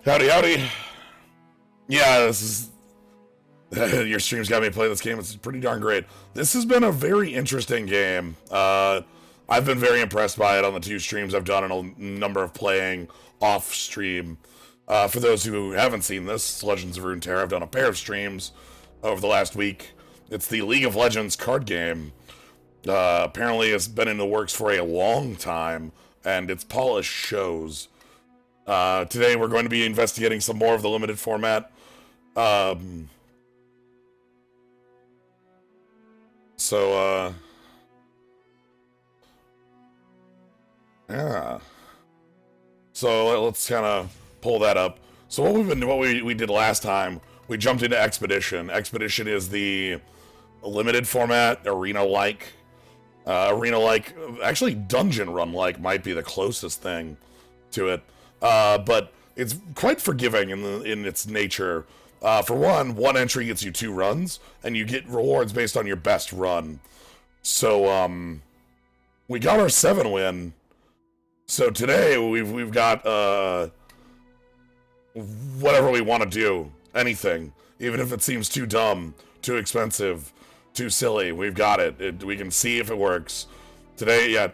Howdy, howdy. Yeah, this is... your streams got me playing this game. It's pretty darn great. This has been a very interesting game. I've been very impressed by it on the 2 streams I've done and a number of playing off-stream. For those who haven't seen this, Legends of Runeterra, I've done a pair of streams over the last week. It's the League of Legends card game. Apparently it's been in the works for a long time, and its polish shows. Today we're going to be investigating some more of the limited format. Yeah. So let's kind of pull that up. So what we did last time, we jumped into Expedition. Expedition is the limited format, arena-like. Actually dungeon run-like might be the closest thing to it. But it's quite forgiving in its nature. For one entry gets you 2 runs, and you get rewards based on your best run. So, we got our 7 win. So today, we've got, whatever we want to do. Anything. Even if it seems too dumb, too expensive, too silly. We've got it. We can see if it works. Today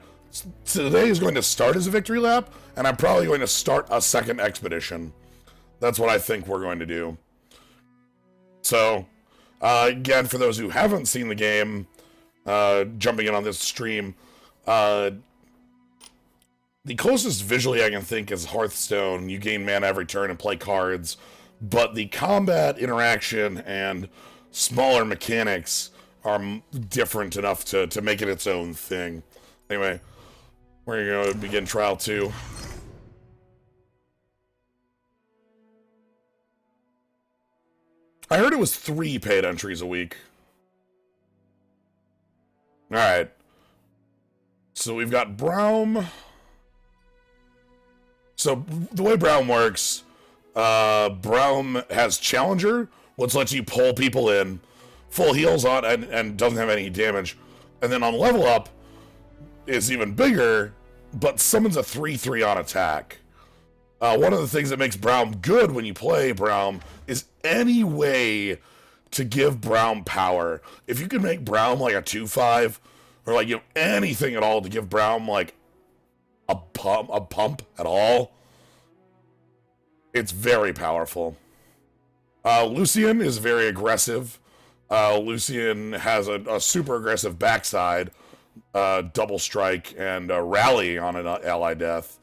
is going to start as a victory lap, and I'm probably going to start a second expedition. That's what I think we're going to do. So, again, for those who haven't seen the game, jumping in on this stream, the closest visually I can think is Hearthstone. You gain mana every turn and play cards, but the combat interaction and smaller mechanics are different enough to make it its own thing. Anyway, we're going to begin Trial 2. I heard it was 3 paid entries a week. Alright. So we've got Braum. So the way Braum works, Braum has Challenger, which lets you pull people in, full heals on, and doesn't have any damage. And then on level up, is even bigger, but summons a 3/3 on attack. One of the things that makes Braum good when you play Braum is any way to give Braum power. If you can make Braum like a 2/5, or like anything at all to give Braum like a pump at all, it's very powerful. Lucian is very aggressive. Lucian has a super aggressive backside, double strike, and rally on an ally death.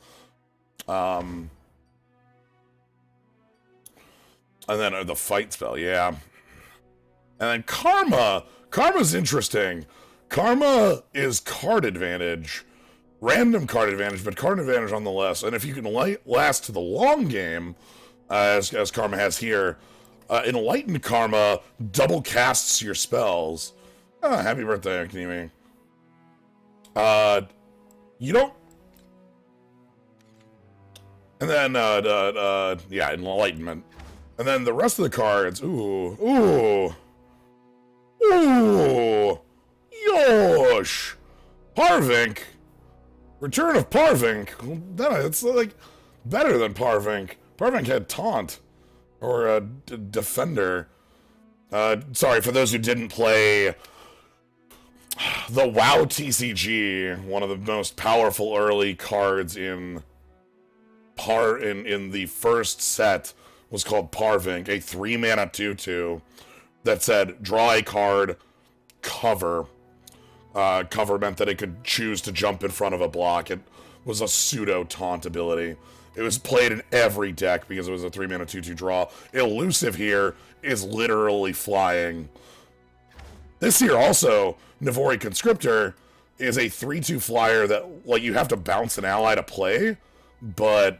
And then the fight spell, yeah. And then Karma. Karma's interesting. Karma is card advantage. Random card advantage, but card advantage nonetheless. And if you can last to the long game, as Karma has here, Enlightened Karma double casts your spells. Oh, happy birthday, Akemi. You don't... And then, yeah, Enlightenment. And then the rest of the cards, Yosh! Parvink! Return of Parvink! It's like better than Parvink. Parvink had Taunt, or Defender. Sorry, for those who didn't play the WoW TCG, one of the most powerful early cards in the first set was called Parvink, a 3-mana 2/2 that said, draw a card, cover. Cover meant that it could choose to jump in front of a block. It was a pseudo-taunt ability. It was played in every deck because it was a 3-mana 2/2 draw. Elusive here is literally flying. This here also, Navori Conscriptor, is a 3/2 flyer that, like, you have to bounce an ally to play, but...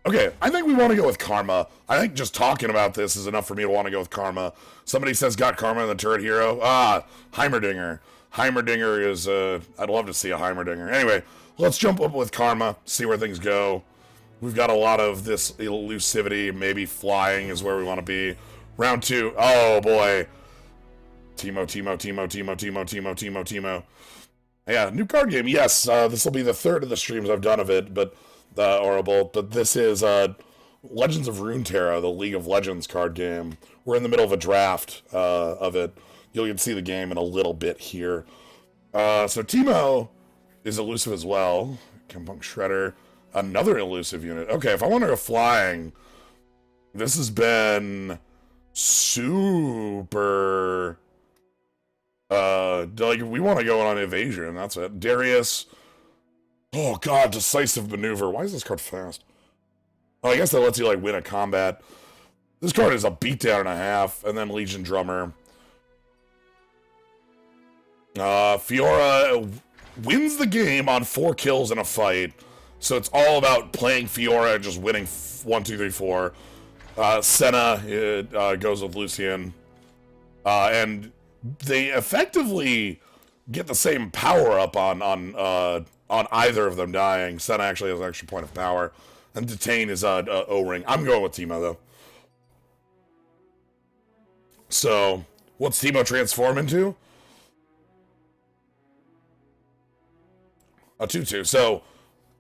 Okay, I think we want to go with Karma. I think just talking about this is enough for me to want to go with Karma. Somebody says got Karma in the turret hero. Heimerdinger. Heimerdinger is, I'd love to see a Heimerdinger. Anyway, let's jump up with Karma, see where things go. We've got a lot of this elusivity, maybe flying is where we want to be. Round 2, oh boy. Teemo. Yeah, new card game, yes. This will be the 3rd of the streams I've done of it, but horrible. But this is Legends of Runeterra, the League of Legends card game. We're in the middle of a draft of it. You'll get to see the game in a little bit here. So Teemo is elusive as well. Chempunk Shredder, another elusive unit. Okay, if I want to go flying, this has been super... like, we want to go on evasion, that's it. Darius. Oh, God, decisive maneuver. Why is this card fast? Oh, I guess that lets you, like, win a combat. This card is a beatdown and a half, and then Legion Drummer. Fiora wins the game on 4 kills in a fight, so it's all about playing Fiora and just winning 1, 2, 3, 4. Senna goes with Lucian, and they effectively get the same power up on either of them dying. Senna actually has an extra point of power, and Detain is O-Ring. I'm going with Teemo though. So, what's Teemo transform into? A 2/2. So,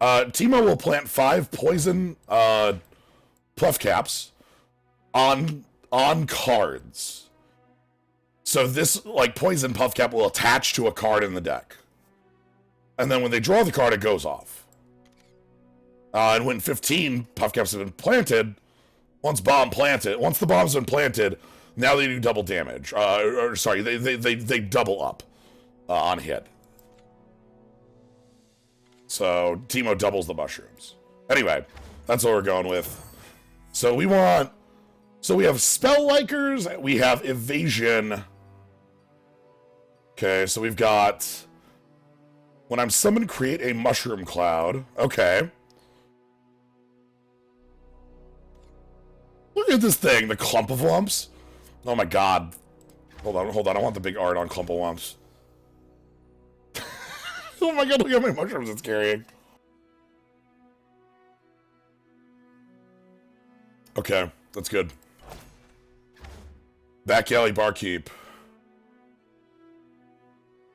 Teemo will plant 5 poison pluff caps on cards. So this, like, poison puff cap will attach to a card in the deck. And then when they draw the card, it goes off. And when 15 puff caps have been planted, once the bomb's been planted, now they do double damage. Sorry, they double up on hit. So Teemo doubles the mushrooms. Anyway, that's what we're going with. So we have Spell Likers, we have Evasion. Okay, so we've got, when I'm summoned, create a mushroom cloud. Okay. Look at this thing, the clump of lumps. Oh my god. Hold on, I want the big art on clump of lumps. Oh my god, look how many mushrooms it's carrying. Okay, that's good. Back alley barkeep.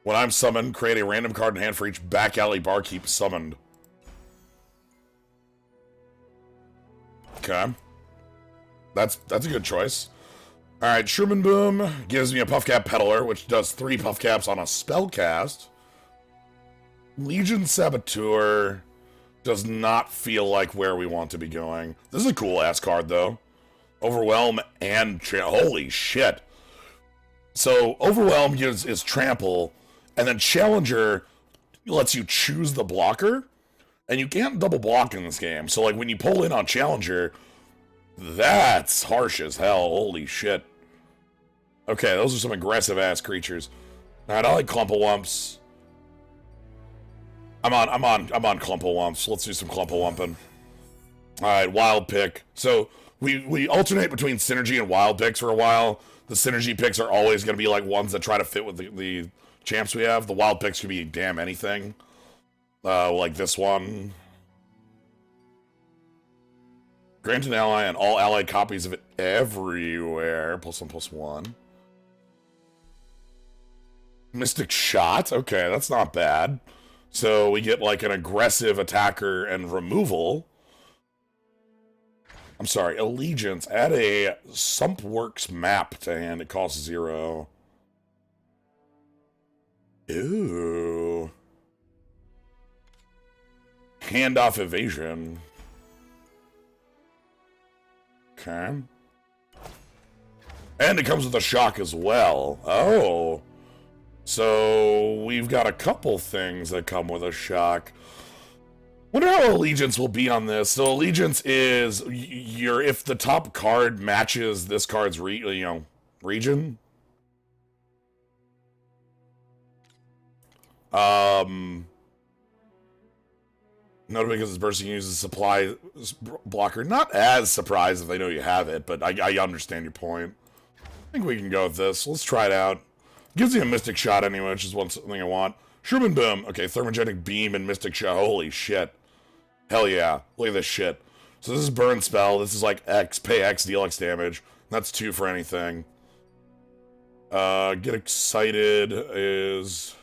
When I'm summoned, create a random card in hand for each back alley barkeep summoned. Okay. That's a good choice. Alright, Sherman Boom gives me a Puffcap Peddler, which does 3 puff caps on a spell cast. Legion Saboteur does not feel like where we want to be going. This is a cool-ass card, though. Overwhelm and... Holy shit. So, Overwhelm is Trample, and then Challenger lets you choose the blocker, and you can't double block in this game. So, like, when you pull in on Challenger, that's harsh as hell. Holy shit. Okay, those are some aggressive-ass creatures. Alright, I like Clumpalumps. I'm on Clumpalumps. Let's do some Clumpalumping. Alright, Wild Pick. So, we alternate between Synergy and Wild Picks for a while. The Synergy picks are always going to be, like, ones that try to fit with the champs we have. The Wild Picks could be damn anything. Like this one. Grant an ally and all allied copies of it everywhere. +1/+1. Mystic Shot. Okay, that's not bad. So we get like an aggressive attacker and removal. I'm sorry, Allegiance. Add a Sumpworks map to hand. It costs 0. Ooh. Handoff Evasion. Okay. And it comes with a shock as well. Oh. So, we've got a couple things that come with a shock. Wonder how Allegiance will be on this. So, Allegiance is if the top card matches this card's region. Not because it's bursting uses supply blocker. Not as surprised if they know you have it, but I understand your point. I think we can go with this. Let's try it out. Gives you a Mystic Shot anyway, which is one thing I want. Sherman Boom. Okay, Thermogenic Beam and Mystic Shot. Holy shit. Hell yeah. Look at this shit. So this is Burn Spell. This is like X, pay X, deal X damage. That's 2 for anything. Get Excited is...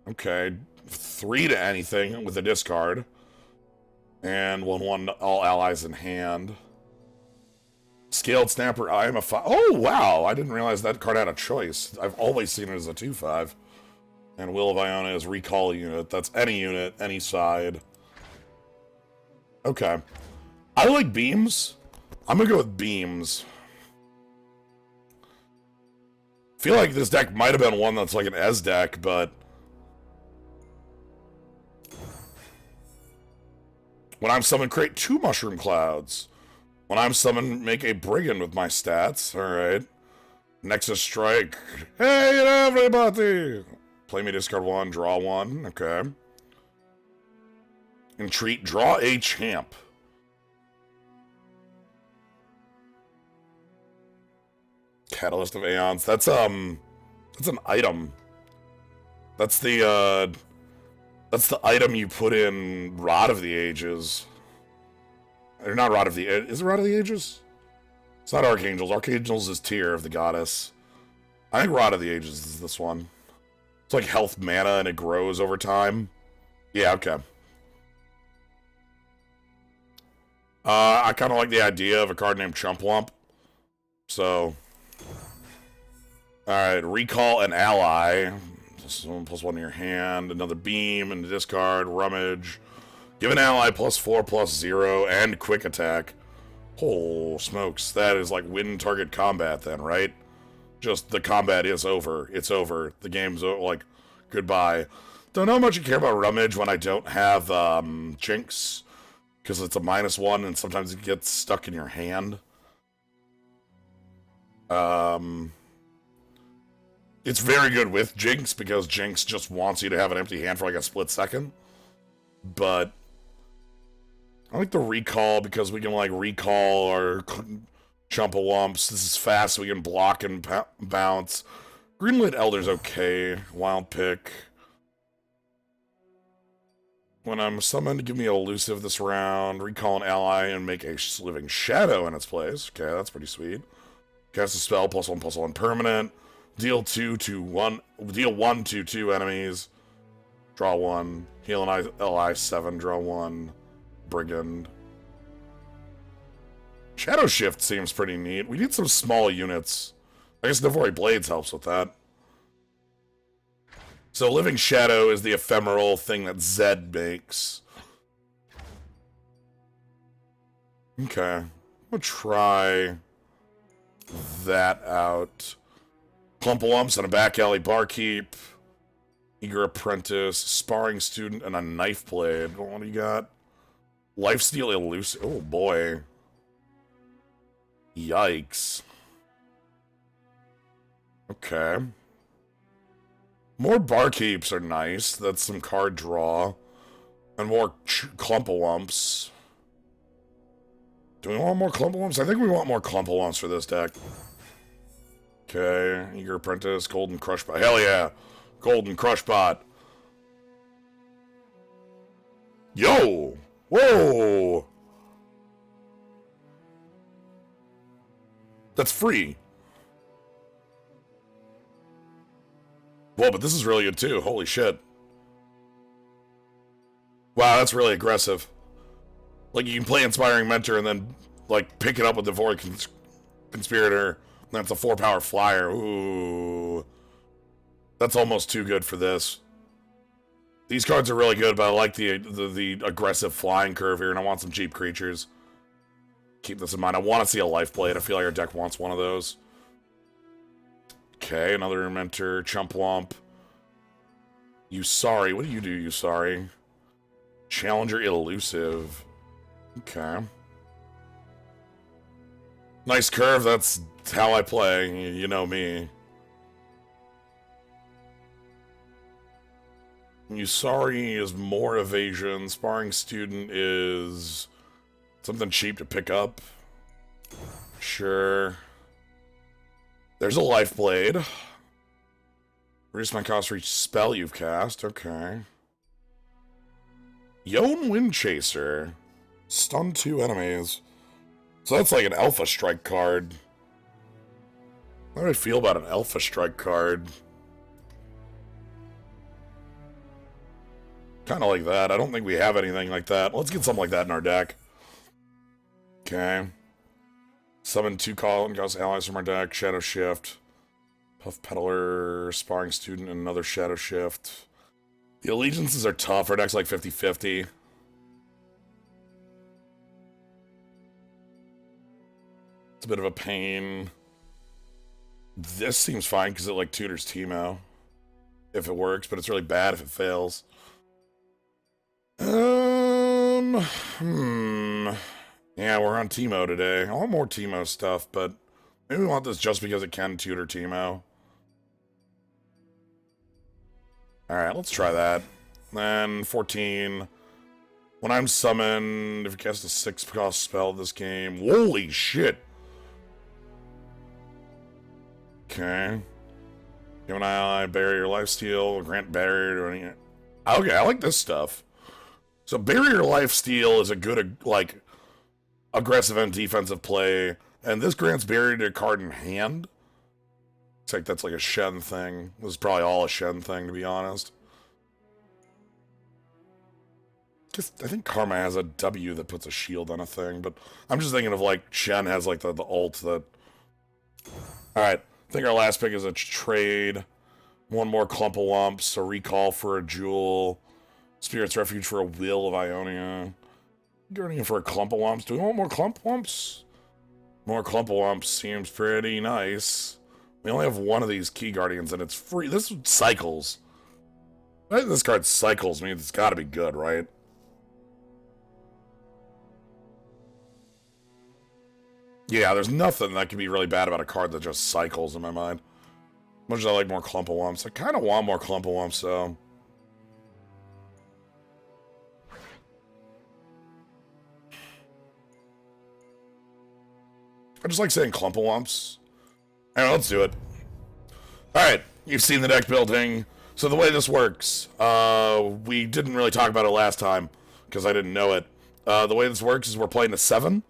Okay, 3 to anything with a discard. And 1/1 all allies in hand. Scaled Snapper, I am a 5. Oh, wow. I didn't realize that card had a choice. I've always seen it as a 2/5. And Will of Iona is recall unit. That's any unit, any side. Okay. I like beams. I'm gonna go with beams. Feel like this deck might have been one that's like an Ez deck, but when I'm summoned, create 2 Mushroom Clouds. When I'm summoned, make a Brigand with my stats. Alright. Nexus Strike. Hey, everybody! Play me, discard 1, draw 1. Okay. Entreat, draw a champ. Catalyst of Aeons. That's an item. That's the item you put in Rod of the Ages. Or not Rod of the... Is it Rod of the Ages? It's not Archangels. Archangels is Tear of the Goddess. I think Rod of the Ages is this one. It's like health mana and it grows over time. Yeah, okay. I kind of like the idea of a card named Chump-Lump. So... Alright, recall an ally. +1 in your hand. Another beam and discard. Rummage. Give an ally +4/+0 and quick attack. Oh, smokes. That is like win target combat then, right? Just the combat is over. It's over. The game's over. Like, goodbye. Don't know how much you care about Rummage when I don't have Jinx. Because it's a -1 and sometimes it gets stuck in your hand. It's very good with Jinx, because Jinx just wants you to have an empty hand for like a split second. But I like the recall, because we can like recall our Chumpa-Wumps. This is fast, so we can block and bounce. Greenlit Elder's okay. Wild Pick. When I'm summoned, give me an elusive this round. Recall an ally and make a Living Shadow in its place. Okay, that's pretty sweet. Cast a spell, +1/+1 permanent. Deal 1 to 2 enemies. Draw 1. Heal an ally 7. Draw 1. Brigand. Shadow Shift seems pretty neat. We need some small units. I guess Navori Blades helps with that. So Living Shadow is the ephemeral thing that Zed makes. Okay. I'm gonna try that out. Clump-a-Lumps and a back alley barkeep. Eager Apprentice, Sparring Student, and a Knife Blade. What do you got? Lifesteal Elusive. Oh boy. Yikes. Okay. More barkeeps are nice. That's some card draw. And more Clump-a-Lumps. Do we want more Clump-a-Lumps? I think we want more Clump-a-Lumps for this deck. Okay, Eager Apprentice, Golden Crushbot. Hell yeah! Golden Crushbot. Yo! Whoa! That's free. Whoa, but this is really good too. Holy shit. Wow, that's really aggressive. Like, you can play Inspiring Mentor and then, like, pick it up with the Void Conspirator. That's a 4-power flyer. Ooh. That's almost too good for this. These cards are really good, but I like the aggressive flying curve here, and I want some cheap creatures. Keep this in mind. I want to see a Life Blade. I feel like our deck wants one of those. Okay, another Mentor. Chump-Lump. Usari. What do you do, Usari? Challenger Elusive. Okay. Nice curve. That's how I play. You know me. Usari is more evasion. Sparring Student is something cheap to pick up. Sure. There's a Life Blade. Reduce my cost for each spell you've cast. Okay. Yone Windchaser. Stun 2 enemies. So that's like an Alpha Strike card. How do I feel about an Alpha Strike card? Kind of like that. I don't think we have anything like that. Let's get something like that in our deck. Okay. Summon 2 Call and Ghost allies from our deck. Shadow Shift. Puff Peddler, Sparring Student, and another Shadow Shift. The allegiances are tough. Our deck's like 50-50. It's a bit of a pain. This seems fine because it like tutors Teemo. If it works, but it's really bad if it fails. Yeah, we're on Teemo today. I want more Teemo stuff, but maybe we want this just because it can tutor Teemo. Alright, let's try that. Then 14. When I'm summoned, if you cast a 6-cost spell this game. Holy shit! Okay. Give an ally barrier lifesteal, grant barrier to any. Okay, I like this stuff. So barrier lifesteal is a good, like, aggressive and defensive play, and this grants barrier to a card in hand. It's like that's like a Shen thing. This is probably all a Shen thing, to be honest. I think Karma has a W that puts a shield on a thing, but I'm just thinking of like Shen has like the ult that. Alright, I think our last pick is a trade. One more Clump of Lumps, a recall for a Jewel, Spirit's Refuge for a Will of Ionia. Going in for a Clump of Lumps. Do we want more Clump of Lumps? More Clump of Lumps seems pretty nice. We only have one of these Key Guardians and it's free. This cycles. I think this card cycles means it's gotta be good, right? Yeah, there's nothing that can be really bad about a card that just cycles in my mind. Much as I like more Clump of Lumps. I kind of want more Clump of Lumps, so. I just like saying Clump of Lumps. Alright, let's do it. Alright, you've seen the deck building. So the way this works, we didn't really talk about it last time, because I didn't know it. The way this works is we're playing a 7.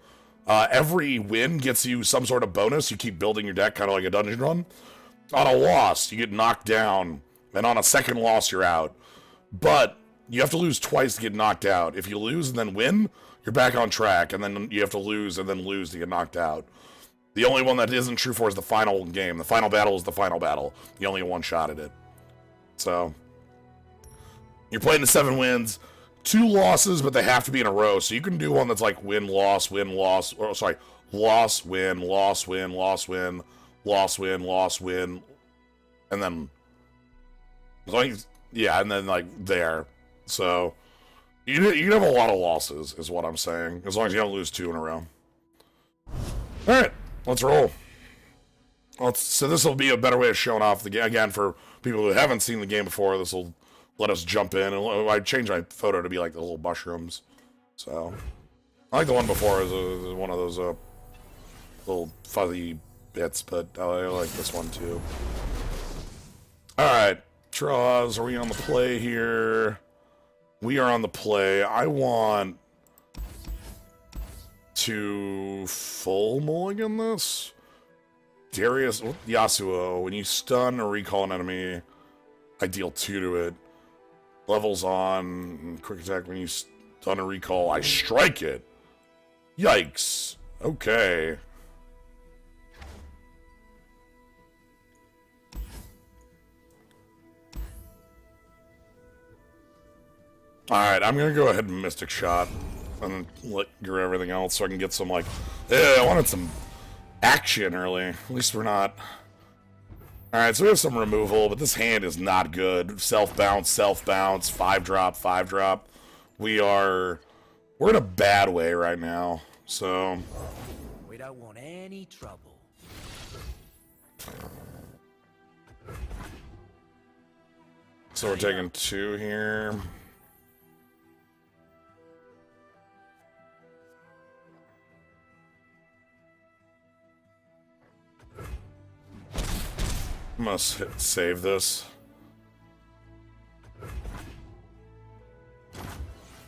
Every win gets you some sort of bonus. You keep building your deck, kind of like a dungeon run. On a loss, you get knocked down, and on a second loss, you're out. But you have to lose twice to get knocked out. If you lose and then win, you're back on track, and then you have to lose and then lose to get knocked out. The only one that isn't true for is the final game. The final battle is the final battle. You only get one shot at it. So, you're playing to 7 wins. 2 losses, but they have to be in a row. So you can do one that's like win, loss, or sorry, loss, win, loss, win, loss, win, loss, win, loss, win, and then, yeah, and then like there. So you can have a lot of losses, is what I'm saying, as long as you don't lose 2 in a row. All right, let's roll. So this will be a better way of showing off the game again for people who haven't seen the game before. This will let us jump in, and I changed my photo to be like the little mushrooms. So, I like the one before as one of those little fuzzy bits, but I like this one too. Alright, draws, are we on the play here? We are on the play. I want to full mulligan this. Darius, Yasuo, when you stun or recall an enemy, I deal 2 to it. Levels on, quick attack when you stun a recall, I strike it. Yikes. Okay. Alright, I'm gonna go ahead and Mystic Shot and let go everything else so I can get some, like, I wanted some action early. At least we're not. Alright, so we have some removal, but this hand is not good. Self-bounce, 5-drop, 5-drop. We're in a bad way right now, so. We don't want any trouble. So we're taking 2 here. Must save this.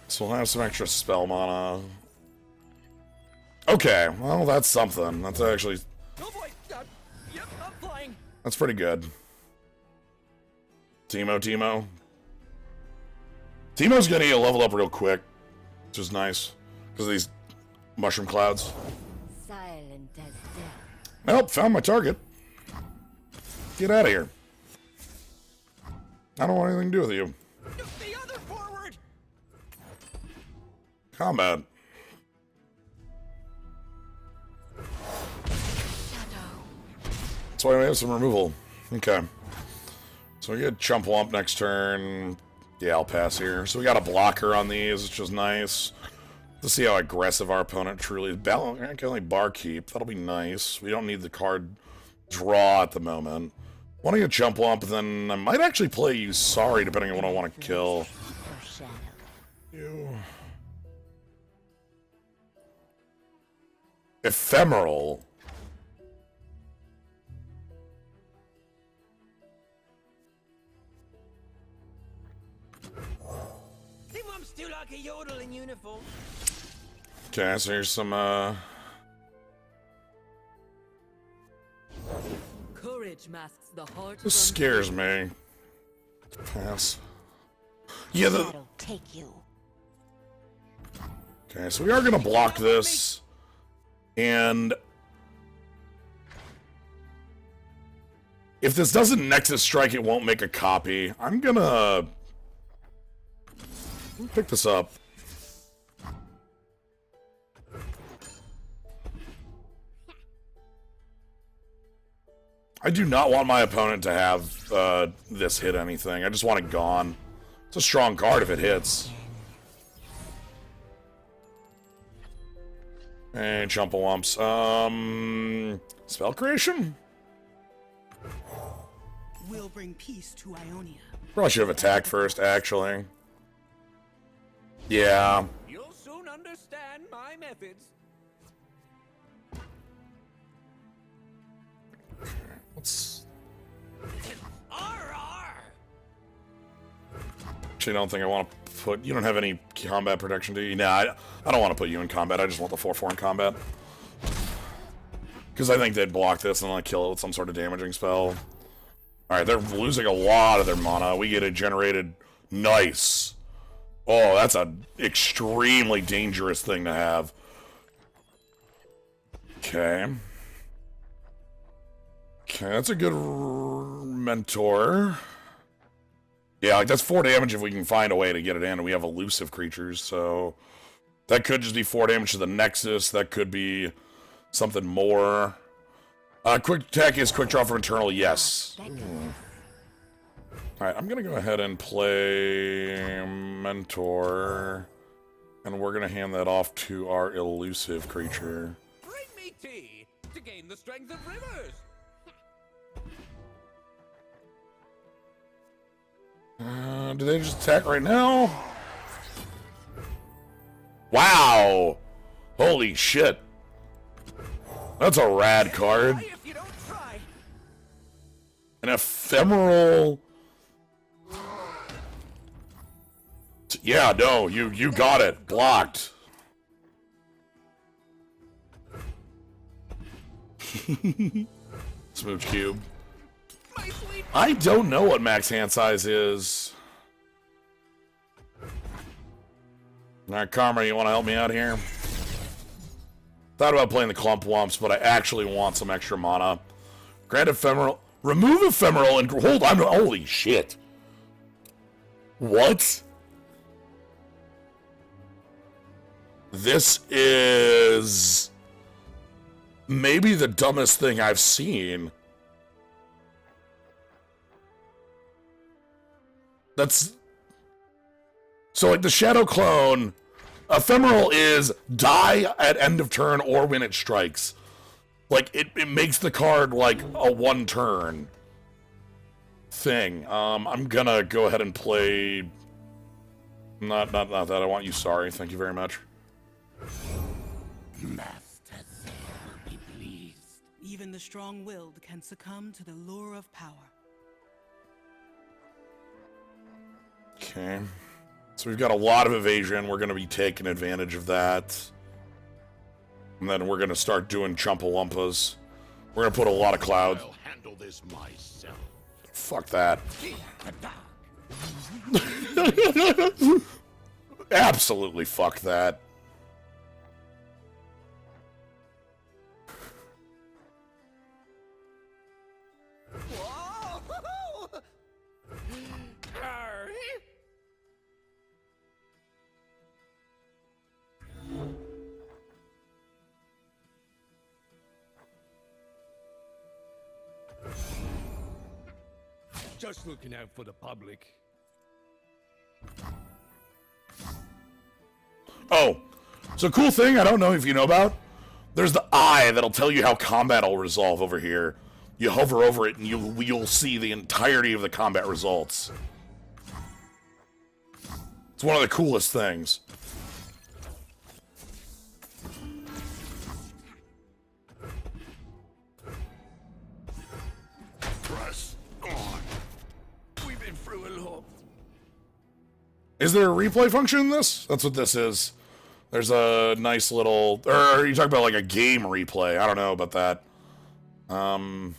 So we'll have some extra spell mana. Okay, well that's something. That's actually. Oh boy! Yep, I'm flying. That's pretty good. Teemo. That's 2 Teemo's gonna get leveled up real quick, which is nice because of these mushroom clouds. Silent as death. Nope, found my target. Get out of here. I don't want anything to do with you. The other forward. Combat. That's why we have some removal. Okay. So we get Chump Wump next turn. Yeah, I'll pass here. So we got a blocker on these, which is nice. Let's see how aggressive our opponent truly is. I can only Barkeep. That'll be nice. We don't need the card draw at the moment. Want to get Chump Wump, then I might actually play you Sorry, depending on what I want to kill. You. Ephemeral. Think I'm still like a yodel in uniform. Okay, so here's some, Courage masks the heart. This scares me. Pass. Yeah, That'll take you. Okay, so we are gonna block this. And if this doesn't Nexus Strike, it won't make a copy. I'm gonna pick this up. I do not want my opponent to have this hit anything. I just want it gone. It's a strong card if it hits. Hey, Chumpawumps. Spell creation? We'll bring peace to Ionia. Probably should have attacked first, actually. Yeah. You'll soon understand my methods. Let's... RR! Actually, I don't think I want to put... You don't have any combat protection, do you? Nah, I don't want to put you in combat. I just want the 4/4 in combat. Because I think they'd block this and like kill it with some sort of damaging spell. Alright, they're losing a lot of their mana. We get it generated. Nice. Oh, that's an extremely dangerous thing to have. Okay. Okay, that's a good mentor. Yeah, like that's 4 damage if we can find a way to get it in, and we have elusive creatures, so... That could just be 4 damage to the Nexus, that could be something more. Quick attack is quick draw from Eternal, yes. Alright, I'm gonna go ahead and play Mentor, and we're gonna hand that off to our elusive creature. Bring me tea to gain the strength of rivers. Do they just attack right now? Wow! Holy shit. That's a rad card. If you don't try. An ephemeral... Yeah, no, you got it. Blocked. Smooch cube. My sweet. I don't know what max hand size is. Alright, Karma, you want to help me out here? Thought about playing the Clump Wumps, but I actually want some extra mana. Grant Ephemeral. Remove Ephemeral and hold on. Holy shit. What? This is maybe the dumbest thing I've seen. That's... So, like, the Shadow Clone, Ephemeral is die at end of turn or when it strikes. Like, it makes the card, like, a one-turn thing. I'm gonna go ahead and play... Not that, I want you sorry. Thank you very much. Master Zed will be pleased. Even the strong-willed can succumb to the lure of power. Okay. So we've got a lot of evasion. We're going to be taking advantage of that. And then we're going to start doing Chumpalumpas. We're going to put a lot of clouds. I'll handle this myself. Fuck that. Absolutely fuck that. Whoa! Arr! Just looking out for the public. Oh, so cool thing I don't know if you know about. There's the eye that'll tell you how combat will resolve over here. You hover over it and you'll see the entirety of the combat results. It's one of the coolest things. Press on. We've been through a lot. Is there a replay function in this? That's what this is. There's a nice little... Or are you talking about like a game replay? I don't know about that. Pay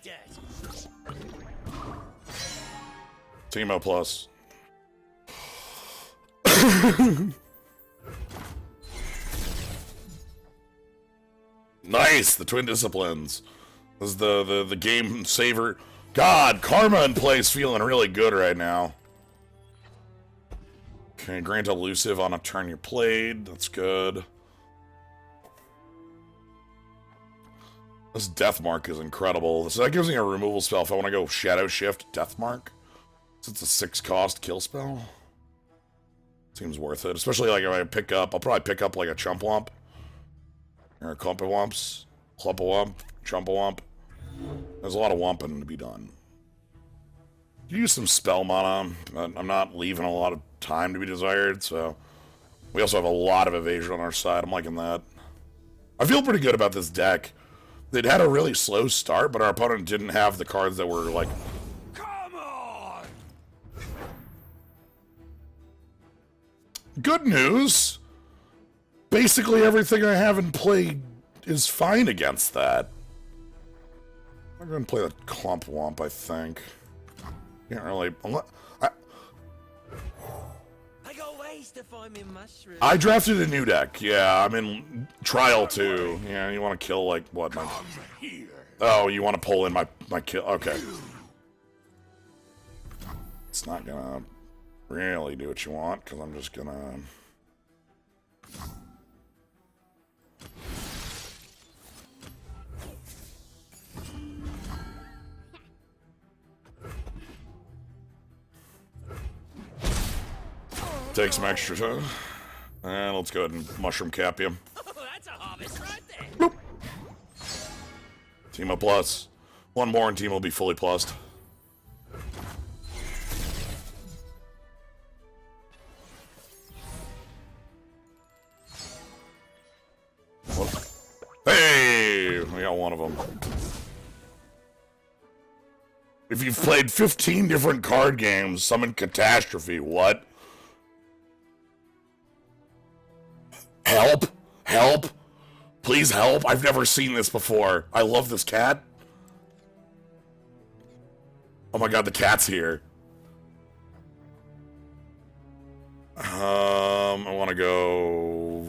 debt. Teemo Plus. Nice! The Twin Disciplines. This is the game saver. God, Karma in place feeling really good right now. Okay, grant elusive on a turn you played. That's good. This Death Mark is incredible. So that gives me a removal spell if I want to go Shadow Shift Death Mark. So it's a 6-cost kill spell. Seems worth it. Especially like if I pick up, I'll probably pick up like a Chumpwump. Or a Clumpawumps. Clumpawump. Chumpawump. There's a lot of wumping to be done. Use some spell mana. I'm not leaving a lot of time to be desired, so... We also have a lot of evasion on our side. I'm liking that. I feel pretty good about this deck. They'd had a really slow start, but our opponent didn't have the cards that were, like... Come on. Good news! Basically everything I have in play is fine against that. I'm going to play the Clumpwump, I think. Can't really... I got ways to find me mushrooms. I drafted a new deck. Yeah, I'm in Trial 2. Yeah, you want to kill, like, what? My... Here. Oh, you want to pull in my kill? Okay. It's not gonna really do what you want, because I'm just gonna... Take some extra time. And let's go ahead and mushroom cap you. Oh, that's a harvest right there. Teemo Plus. One more and team will be fully plussed. Hey! We got one of them. If you've played 15 different card games, summon Catastrophe, what? Help! Help! Please help! I've never seen this before. I love this cat. Oh my god, the cat's here. I want to go...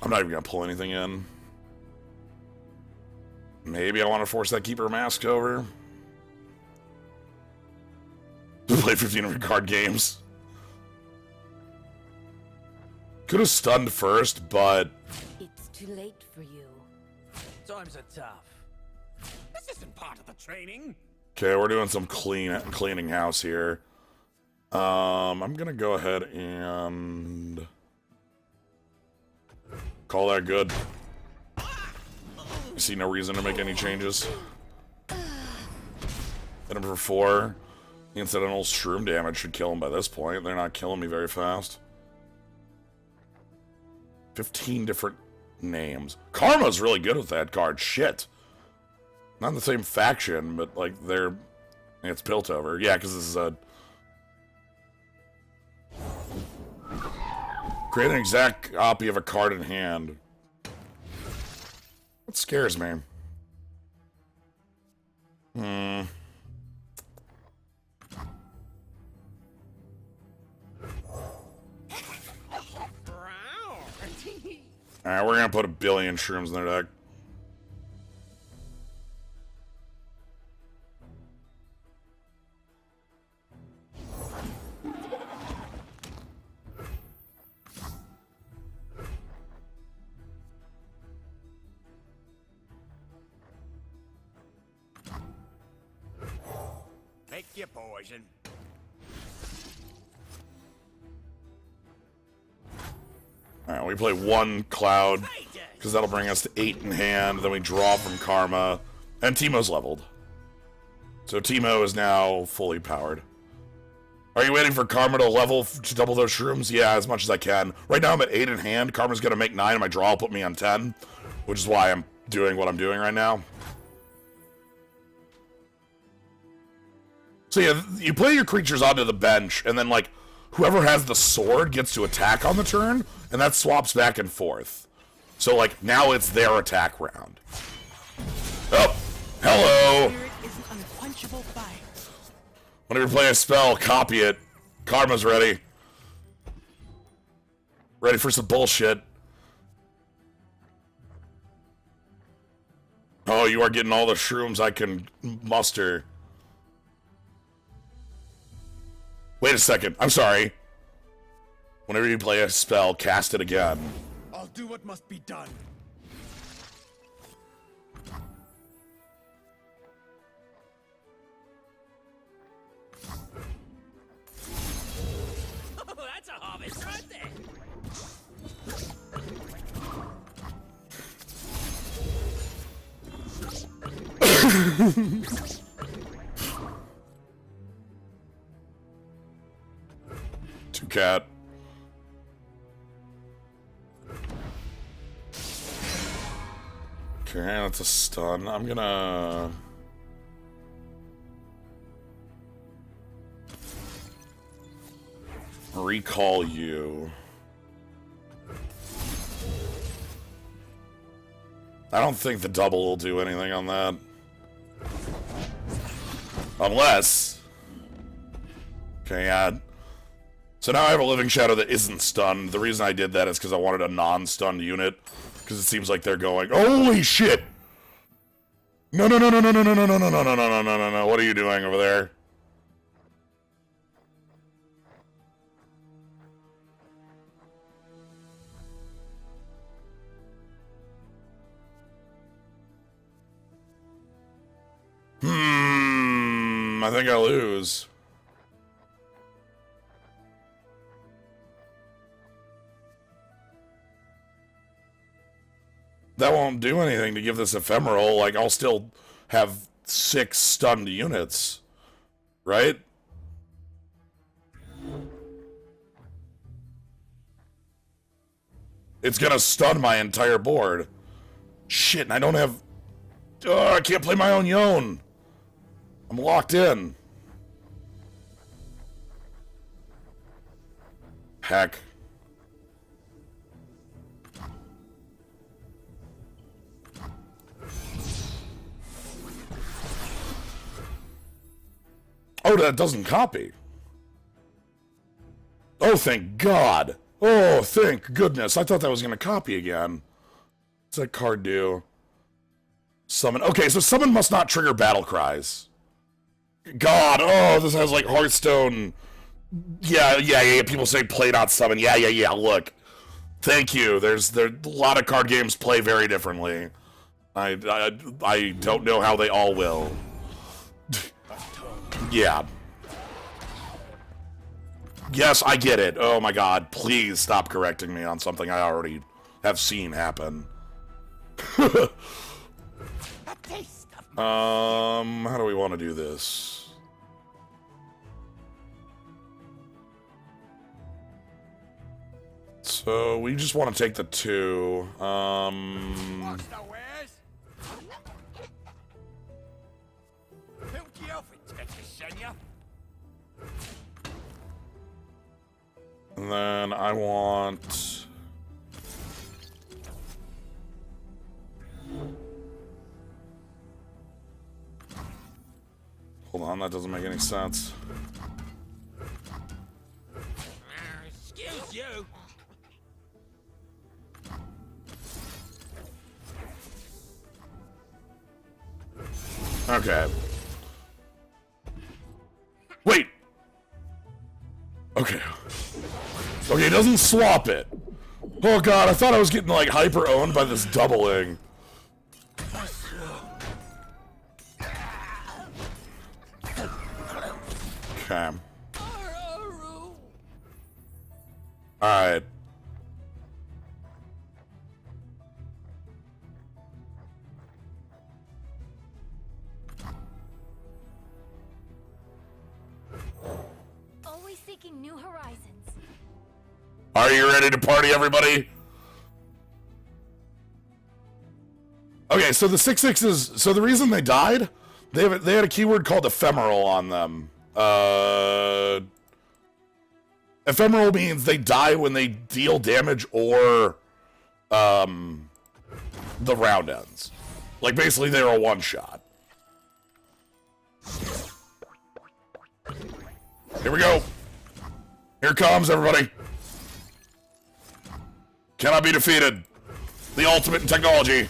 I'm not even going to pull anything in. Maybe I want to force that Keeper Mask over. Play 15 card games. Could have stunned first, but... It's too late for you. Times are tough. This isn't part of the training. Okay, we're doing some cleaning house here. I'm gonna go ahead and... call that good. I see no reason to make any changes. Hit him for 4. The incidental shroom damage should kill him by this point. They're not killing me very fast. 15 different names. Karma's really good with that card. Shit. Not in the same faction, but like they're... It's Piltover. Yeah, because this is a... Create an exact copy of a card in hand. That scares me. Alright, we're gonna put 1 billion shrooms in their deck. Take your poison. Alright, we play 1 cloud, because that'll bring us to 8 in hand, then we draw from Karma, and Teemo's leveled. So Teemo is now fully powered. Are you waiting for Karma to level to double those shrooms? Yeah, as much as I can. Right now I'm at 8 in hand, Karma's gonna make 9, and my draw will put me on 10, which is why I'm doing what I'm doing right now. So yeah, you play your creatures onto the bench, and then, like, whoever has the sword gets to attack on the turn, and that swaps back and forth. So, like, now it's their attack round. Oh, hello! Spirit is an unquenchable fire. Whenever you play a spell, copy it. Karma's ready. Ready for some bullshit. Oh, you are getting all the shrooms I can muster. Wait a second, I'm sorry. Whenever you play a spell, cast it again. I'll do what must be done. Oh, that's a harvest right there. 2 cat. Okay, that's a stun. I'm gonna... recall you. I don't think the double will do anything on that. Unless... Okay, yeah. So now I have a Living Shadow that isn't stunned. The reason I did that is because I wanted a non-stunned unit. Because it seems like they're going, holy shit! No, no, no, no, no, no, no, no, no, no, no, no, no, no, no, no. What are you doing over there? I think I lose. That won't do anything to give this ephemeral. Like, I'll still have 6 stunned units. Right? It's gonna stun my entire board. Shit, and I don't have... Oh, I can't play my own Yone. I'm locked in. Heck. Oh, that doesn't copy. Oh, thank God. Oh, thank goodness. I thought that was going to copy again. What's that card do? Summon. Okay, so summon must not trigger battle cries. God, oh, this has like Hearthstone. Yeah, people say play not summon. Yeah, look. Thank you. There's a lot of card games play very differently. I don't know how they all will. Yeah. Yes, I get it. Oh my God, please stop correcting me on something I already have seen happen. How do we want to do this? So we just want to take the 2. What's the wares? Filthy off, Inspector Senya. And then I want... That doesn't make any sense. Excuse you. Okay. Wait! Okay. Okay, it doesn't swap it. Oh god, I thought I was getting, like, hyper-owned by this doubling. Okay. Alright. Always seeking new horizons. Are you ready to party, everybody? Okay, so the 6/6s, so the reason they died, they had a keyword called ephemeral on them. Ephemeral means they die when they deal damage or the round ends. Like, basically, they're a one-shot. Here we go. Here it comes, everybody. Cannot be defeated. The ultimate in technology.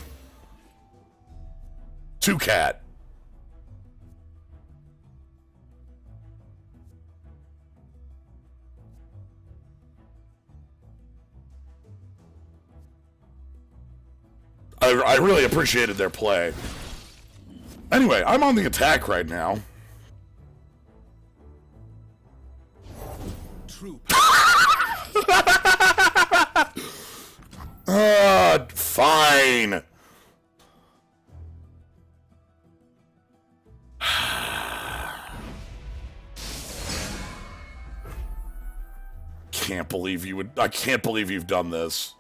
2-cat. I really appreciated their play. Anyway, I'm on the attack right now. True. Fine. Can't believe you would. I can't believe you've done this.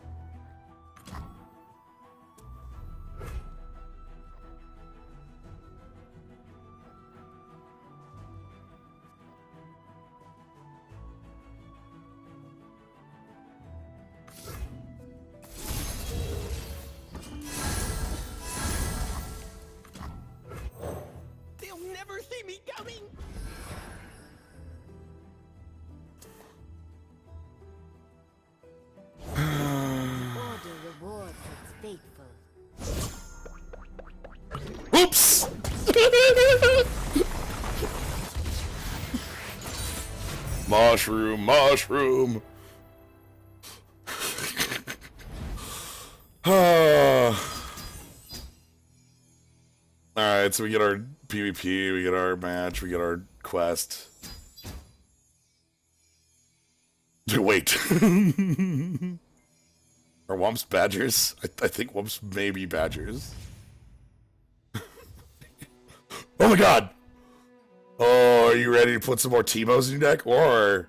They'll never see me coming. Order rewards its faithful. Oops. Mushroom, mushroom. Alright, so we get our PvP, we get our match, we get our quest. Wait. Are Wumps badgers? I think Wumps may be badgers. Oh my god! Oh, are you ready to put some more Teemos in your deck? Or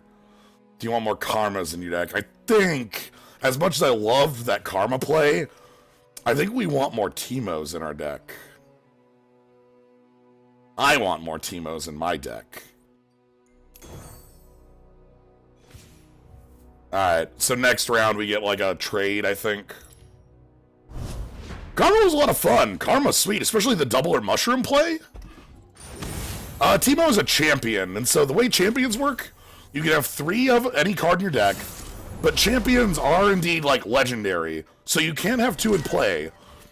do you want more Karmas in your deck? I think, as much as I loved that Karma play, I think we want more Teemos in our deck. I want more Teemos in my deck. Alright, so next round we get like a trade, I think. Karma was a lot of fun. Karma's sweet, especially the double or mushroom play. Teemo is a champion, and so the way champions work, you can have 3 of any card in your deck, but champions are indeed like legendary, so you can't have 2 in play.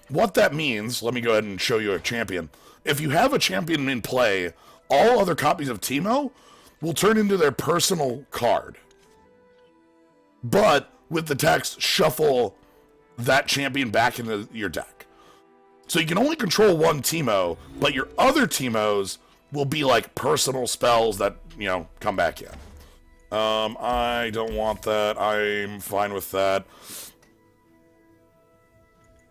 What that means, let me go ahead and show you a champion. If you have a champion in play, all other copies of Teemo will turn into their personal card. But with the text, shuffle that champion back into your deck. So you can only control 1 Teemo, but your other Teemos will be like personal spells that, you know, come back in. I don't want that. I'm fine with that.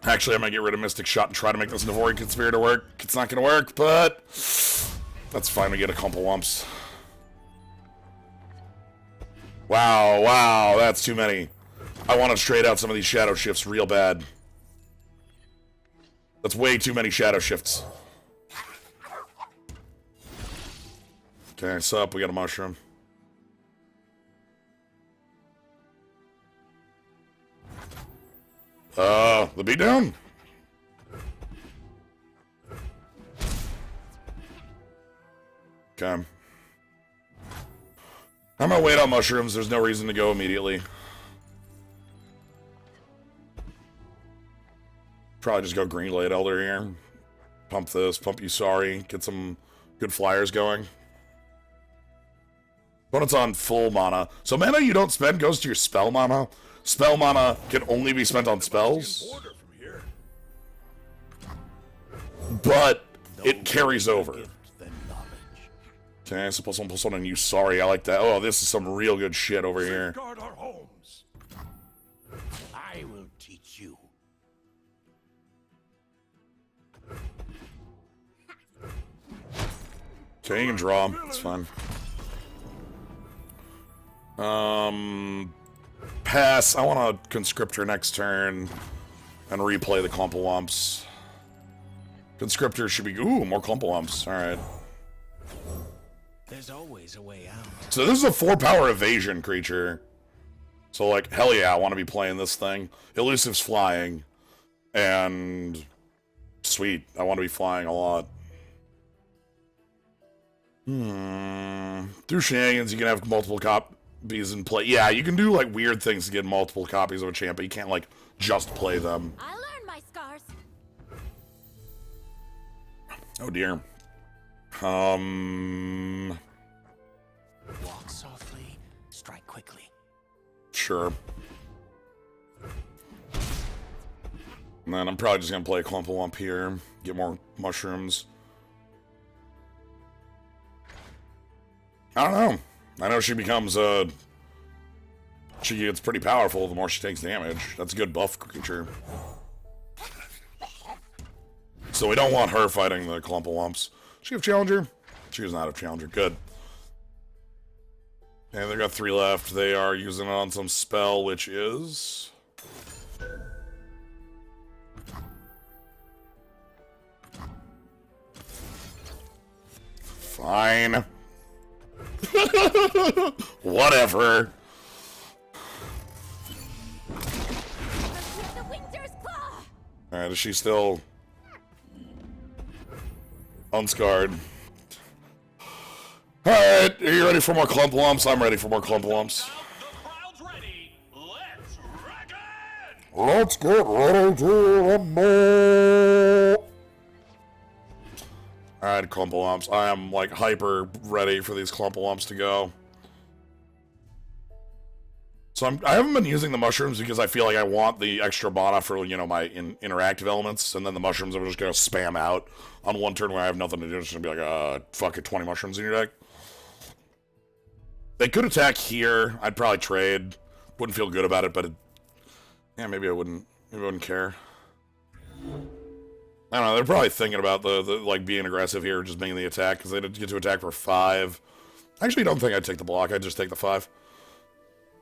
Actually, I might get rid of Mystic Shot and try to make this Navori Conspirator work. It's not going to work, but that's fine. We get a couple Wumps. Wow, wow, that's too many. I want to trade out some of these Shadow Shifts real bad. That's way too many Shadow Shifts. Okay, sup, we got a mushroom. The beatdown? Okay. I'm gonna wait on mushrooms. There's no reason to go immediately. Probably just go Green Blade Elder here. Pump this, pump you sorry. Get some good flyers going. Opponent's on full mana. So mana you don't spend goes to your spell mana. Spell mana can only be spent on spells. But it carries over. Okay, so plus one on you sorry. I like that. Oh, this is some real good shit over here. Guard our homes. I will teach you. Okay, you can draw. It's fine. Pass. I want a Conscriptor next turn and replay the Clumpalumps. Conscriptor should be... Ooh, more Clumpalumps. Alright. There's always a way out. So this is a 4-power evasion creature. So, like, hell yeah, I want to be playing this thing. Elusive's flying. And... Sweet. I want to be flying a lot. Through shenanigans, you can have multiple copies in play. Yeah, you can do, like, weird things to get multiple copies of a champ, but you can't, like, just play them. I learned my scars. Oh, dear. Walk softly, strike quickly. Sure. And then I'm probably just gonna play a Clumpalump here, get more mushrooms. I don't know. I know she becomes she gets pretty powerful the more she takes damage. That's a good buff creature. So we don't want her fighting the Clumpalumps. She have Challenger? She does not have Challenger. Good. And they've got 3 left. They are using it on some spell, which is... Fine. Whatever. The Winter's Claw. Alright, is she still... unscarred? Alright, are you ready for more Clumpalumps? I'm ready for more Clumpalumps. The crowd's ready. Let's wreck it. Let's get ready to rumble! Alright, Clumpalumps. I am, like, hyper ready for these Clumpalumps to go. So I haven't been using the mushrooms because I feel like I want the extra mana for, you know, my interactive elements, and then the mushrooms I'm just gonna spam out on one turn where I have nothing to do. It's just gonna be like, fuck it, 20 mushrooms in your deck. They could attack here. I'd probably trade. Wouldn't feel good about it, but yeah, maybe I wouldn't. Maybe I wouldn't care. I don't know. They're probably thinking about the like being aggressive here, just being the attack because they didn't get to attack for 5. I actually don't think I'd take the block. I'd just take the 5.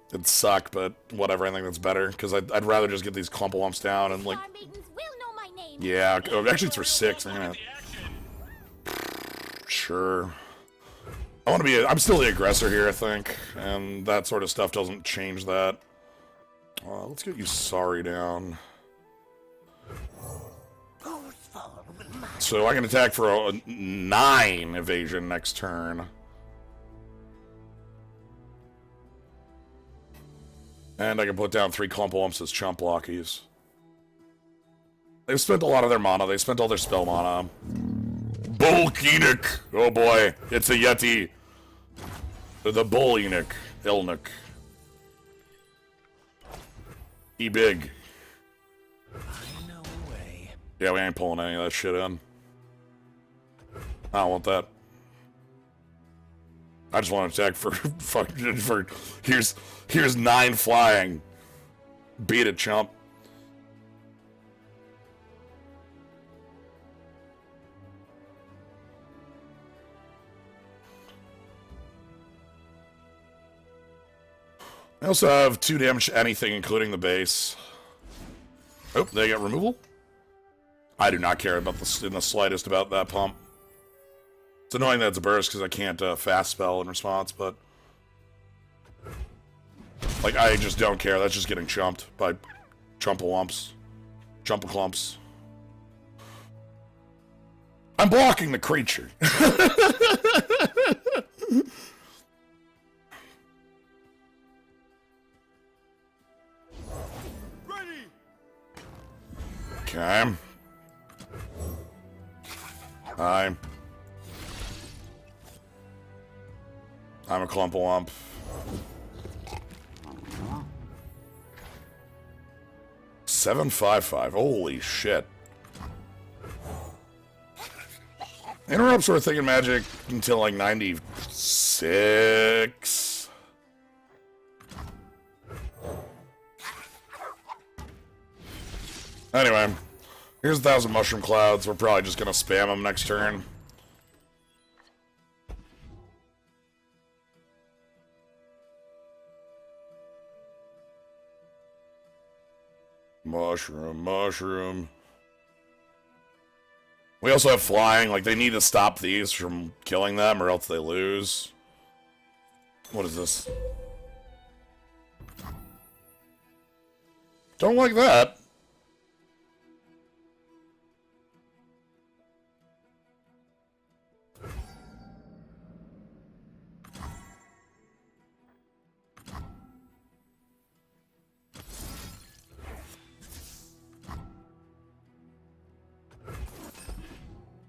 It'd suck, but whatever. I think that's better because I'd rather just get these Clumpalumps down and like. Star maidens will know my name. Yeah. Oh, actually, it's for 6. I'm gonna. Sure. I want to be. I'm still the aggressor here, I think, and that sort of stuff doesn't change that. Let's get you sorry down. So I can attack for a 9 evasion next turn. And I can put down 3 Clumpalumps as chump blockies. They've spent a lot of their mana. They spent all their spell mana. Bolkinik! Oh boy, it's a Yeti. The Bolkinik. Ilnik. E-big. I know a way. Yeah, we ain't pulling any of that shit in. I don't want that. I just want to attack for for here's 9 flying. Beat it, chump. I also have 2 damage to anything, including the base. Oh, they got removal? I do not care about in the slightest about that pump. It's annoying that it's a burst because I can't fast spell in response, but... Like, I just don't care. That's just getting chumped by Chumpalumps. Chumpaclumps. I'm blocking the creature. Ready! Okay. I'm a clump-a-lump. $755. Holy shit. Interrupts were thinking magic until like 96. Anyway, here's 1,000 mushroom clouds. We're probably just gonna spam them next turn. Mushroom. We also have flying. Like, they need to stop these from killing them or else they lose. What is this? Don't like that.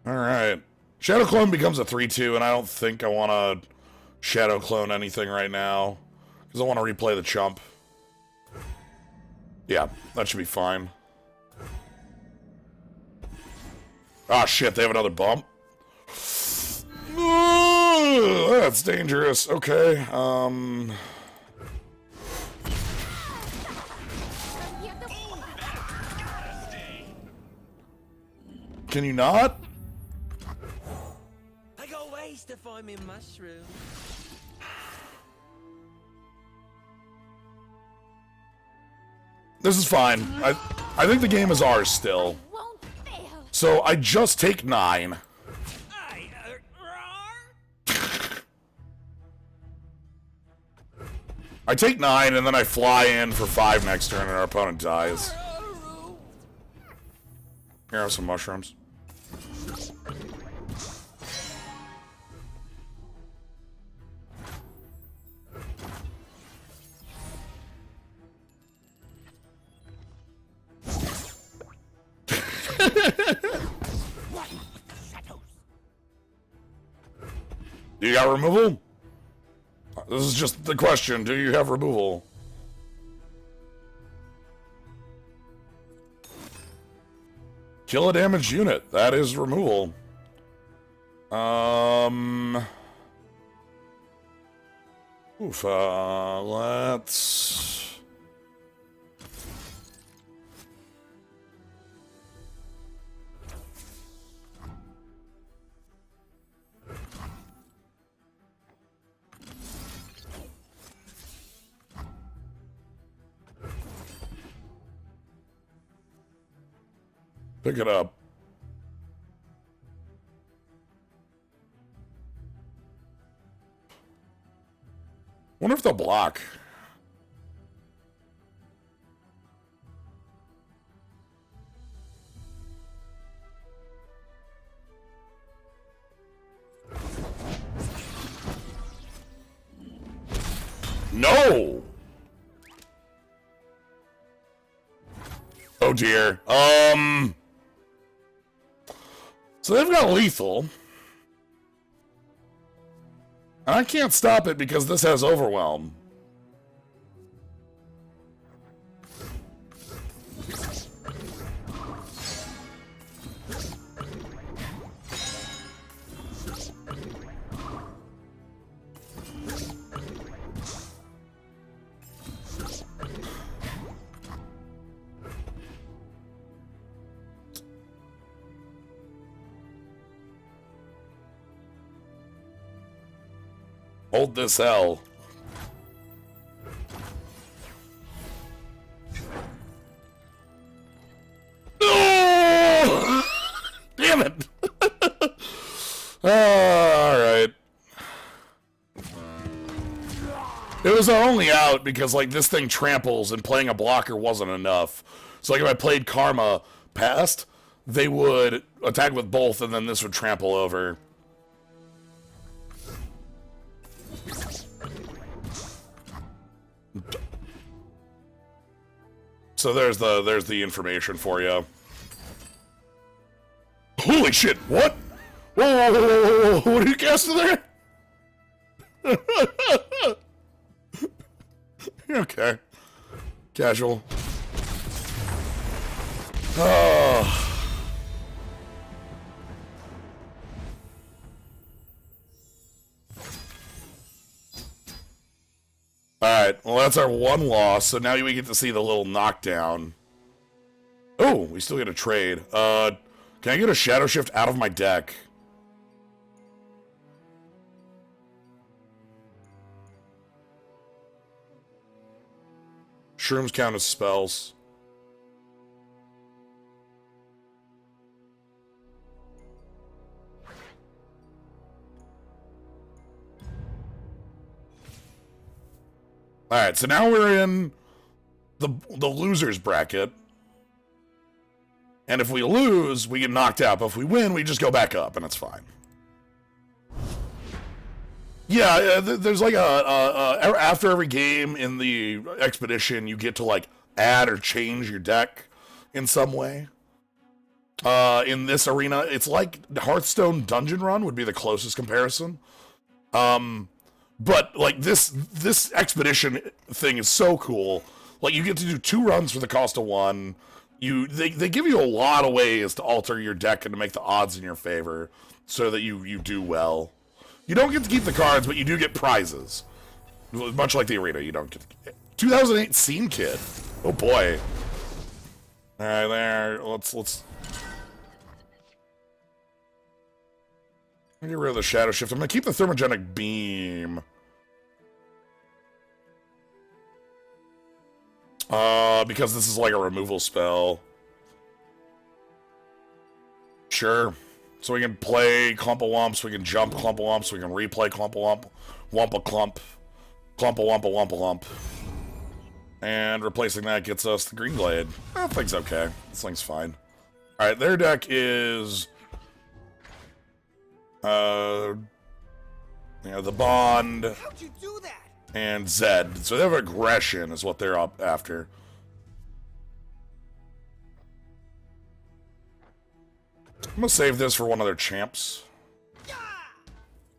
Alright. Shadow Clone becomes a 3-2, and I don't think I want to Shadow Clone anything right now. Because I want to replay the chump. Yeah, that should be fine. Ah, shit, they have another bump? That's dangerous. Okay, Can you not? I got ways to find me mushroom. This is fine. I think the game is ours still. Won't fail. So I just take 9. I take 9 and then I fly in for 5 next turn and our opponent dies. Here are some mushrooms. Do you got removal? This is just the question. Do you have removal? Kill a damaged unit. That is removal. Oof, let's... pick it up. Wonder if they'll block. No! Oh dear. So they've got lethal. And I can't stop it because this has overwhelm. Hold this L. No! Damn it! Alright. It was our only out because, like, this thing tramples and playing a blocker wasn't enough. So, like, if I played Karma past, they would attack with both, and then this would trample over. So there's the information for you. Holy shit! What? Whoa! Whoa, whoa, whoa, whoa. What are you casting there? Okay. Casual. Oh. Alright, well that's our one loss, so now we get to see the little knockdown. Oh, we still get a trade. Can I get a Shadow Shift out of my deck? Shrooms count as spells. Alright, so now we're in the losers bracket. And if we lose, we get knocked out. But if we win, we just go back up, and it's fine. Yeah, there's like after every game in the expedition, you get to like add or change your deck in some way. In this arena, it's like Hearthstone Dungeon Run would be the closest comparison. But like this expedition thing is so cool. Like you get to do 2 runs for the cost of 1. They give you a lot of ways to alter your deck and to make the odds in your favor so that you do well. You don't get to keep the cards, but you do get prizes. Much like the arena, you don't get to... 2008 Scene Kit. Oh boy. Alright, there. Let's... Get rid of the Shadow Shift. I'm gonna keep the Thermogenic Beam. Because this is like a removal spell. Sure. So we can play Clump-a-Wumps, we can jump Clump-a-Wumps, we can replay Clump-a-Wump, Wump-a-Clump, Clump-a-Wump-a-Wump-a-Lump. And replacing that gets us the Green Glade. That thing's okay. This thing's fine. Alright, their deck is... the Bond... How'd you do that? And Zed. So they have aggression is what they're up after. I'm gonna save this for one of their champs.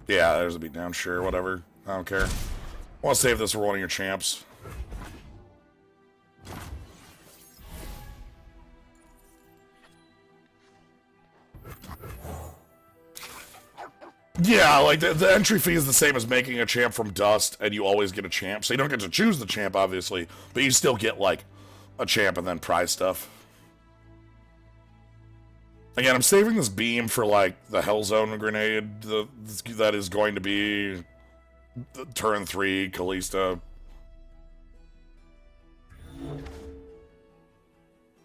Yeah, there's a beatdown, sure, whatever. I don't care. I want to save this for one of your champs. Yeah, like the entry fee is the same as making a champ from dust, and you always get a champ. So you don't get to choose the champ, obviously, but you still get, like, a champ and then prize stuff. Again, I'm saving this beam for, like, the Hellzone grenade that is going to be the turn 3 Kalista.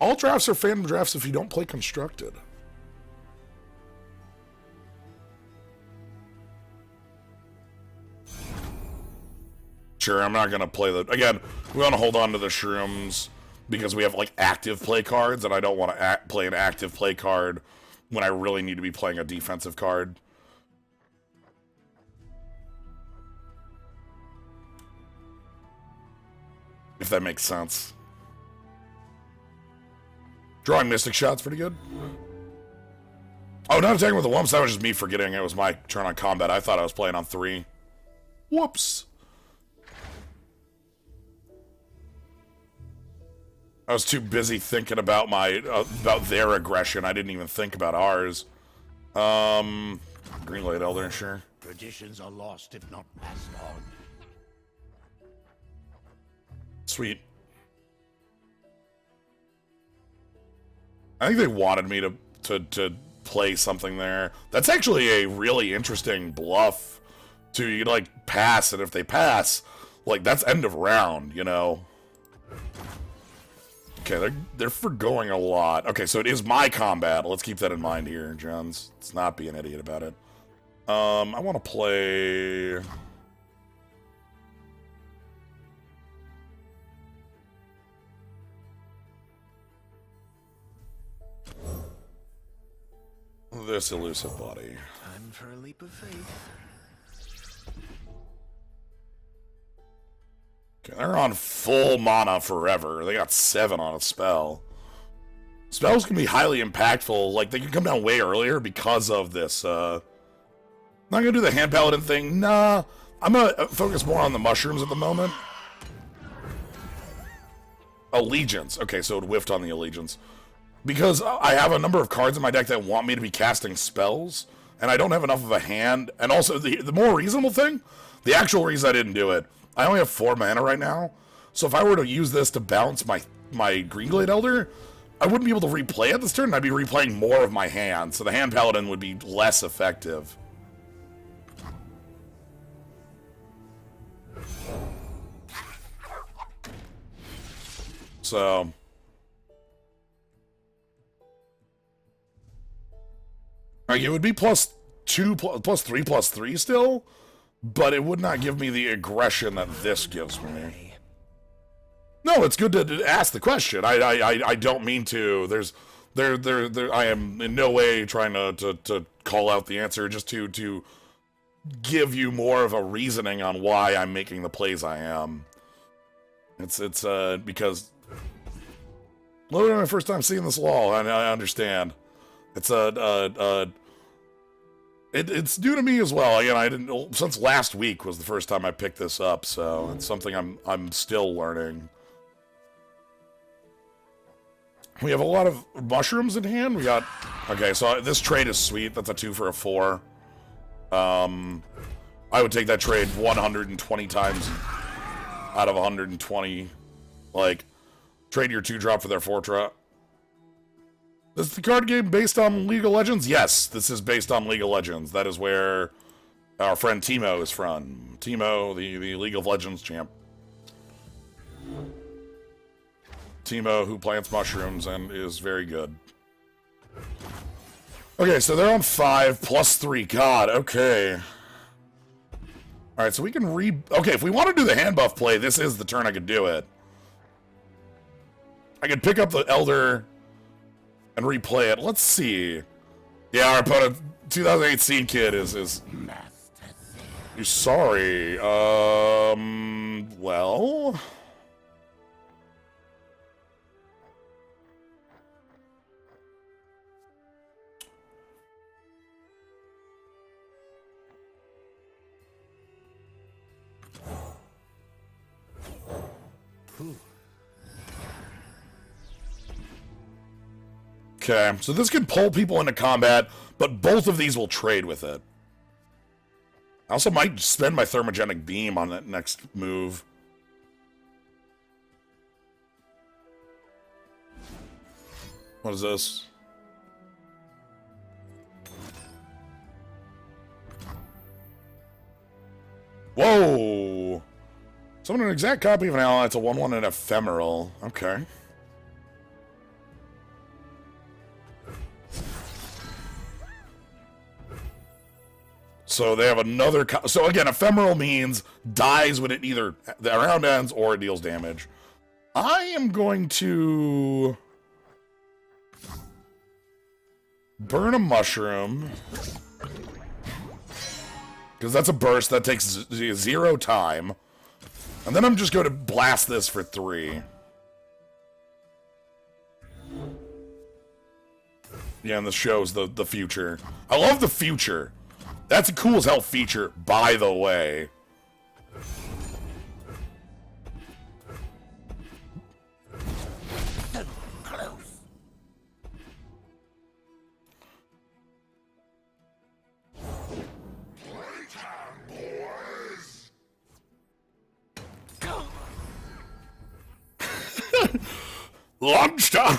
All drafts are Phantom drafts if you don't play Constructed. Sure, I'm not going to play the... Again, we want to hold on to the Shrooms because we have, like, active play cards, and I don't want to play an active play card when I really need to be playing a defensive card. If that makes sense. Drawing Mystic Shot's pretty good. Oh, not attacking with the Wumps. That was just me forgetting it was my turn on combat. I thought I was playing on 3. Whoops. I was too busy thinking about about their aggression. I didn't even think about ours. Green Light Elder, sure. Traditions are lost if not passed on. Sweet. I think they wanted me to play something there. That's actually a really interesting bluff. You like pass, and if they pass, like that's end of round, you know. Okay, they're forgoing a lot. Okay, so it is my combat. Let's keep that in mind here, Jones. Let's not be an idiot about it. I want to play... this elusive body. Time for a leap of faith. Okay, they're on full mana forever. They got 7 on a spell. Spells can be highly impactful. Like, they can come down way earlier because of this. Not gonna do the hand paladin thing. Nah. I'm gonna focus more on the mushrooms at the moment. Allegiance. Okay, so it whiffed on the allegiance. Because I have a number of cards in my deck that want me to be casting spells, and I don't have enough of a hand. And also, the more reasonable thing, the actual reason I didn't do it, I only have 4 mana right now, so if I were to use this to bounce my Greenglade Elder, I wouldn't be able to replay it this turn, I'd be replaying more of my hand, so the Hand Paladin would be less effective. So... Like, it would be +2, +3/+3 still, but it would not give me the aggression that this gives me. No, it's good to ask the question. I don't mean to. I am in no way trying to call out the answer, just to give you more of a reasoning on why I'm making the plays I am. It's because literally my first time seeing this law, and I understand. It's it's new to me as well. Again, I didn't since last week was the first time I picked this up, so it's something I'm still learning. We have a lot of mushrooms in hand. We got okay, so this trade is sweet. That's a 2 for a 4. I would take that trade 120 times out of 120. Like, trade your 2-drop for their 4-drop. Is the card game based on League of Legends? Yes, this is based on League of Legends. That is where our friend Timo is from. Timo, the League of Legends champ. Timo, who plants mushrooms and is very good. Okay, so they're on 5 +3. God, okay. Alright, so we can okay, if we want to do the hand buff play, this is the turn I could do it. I could pick up the Elder and replay it. Let's see. Yeah, our opponent, 2008 Scene Kid, is... You're sorry. Well... Okay, so this could pull people into combat, but both of these will trade with it. I also might spend my Thermogenic Beam on that next move. What is this? Whoa! Summon an exact copy of an ally. It's a 1/1 and ephemeral. Okay. So they have another... So again, ephemeral means dies when it either the round ends or it deals damage. I am going to burn a mushroom, because that's a burst that takes 0 time. And then I'm just going to blast this for 3. Yeah, and this shows the future. I love the future. That's a cool as hell feature, by the way. So close. Playtime, boys. Lunchtime!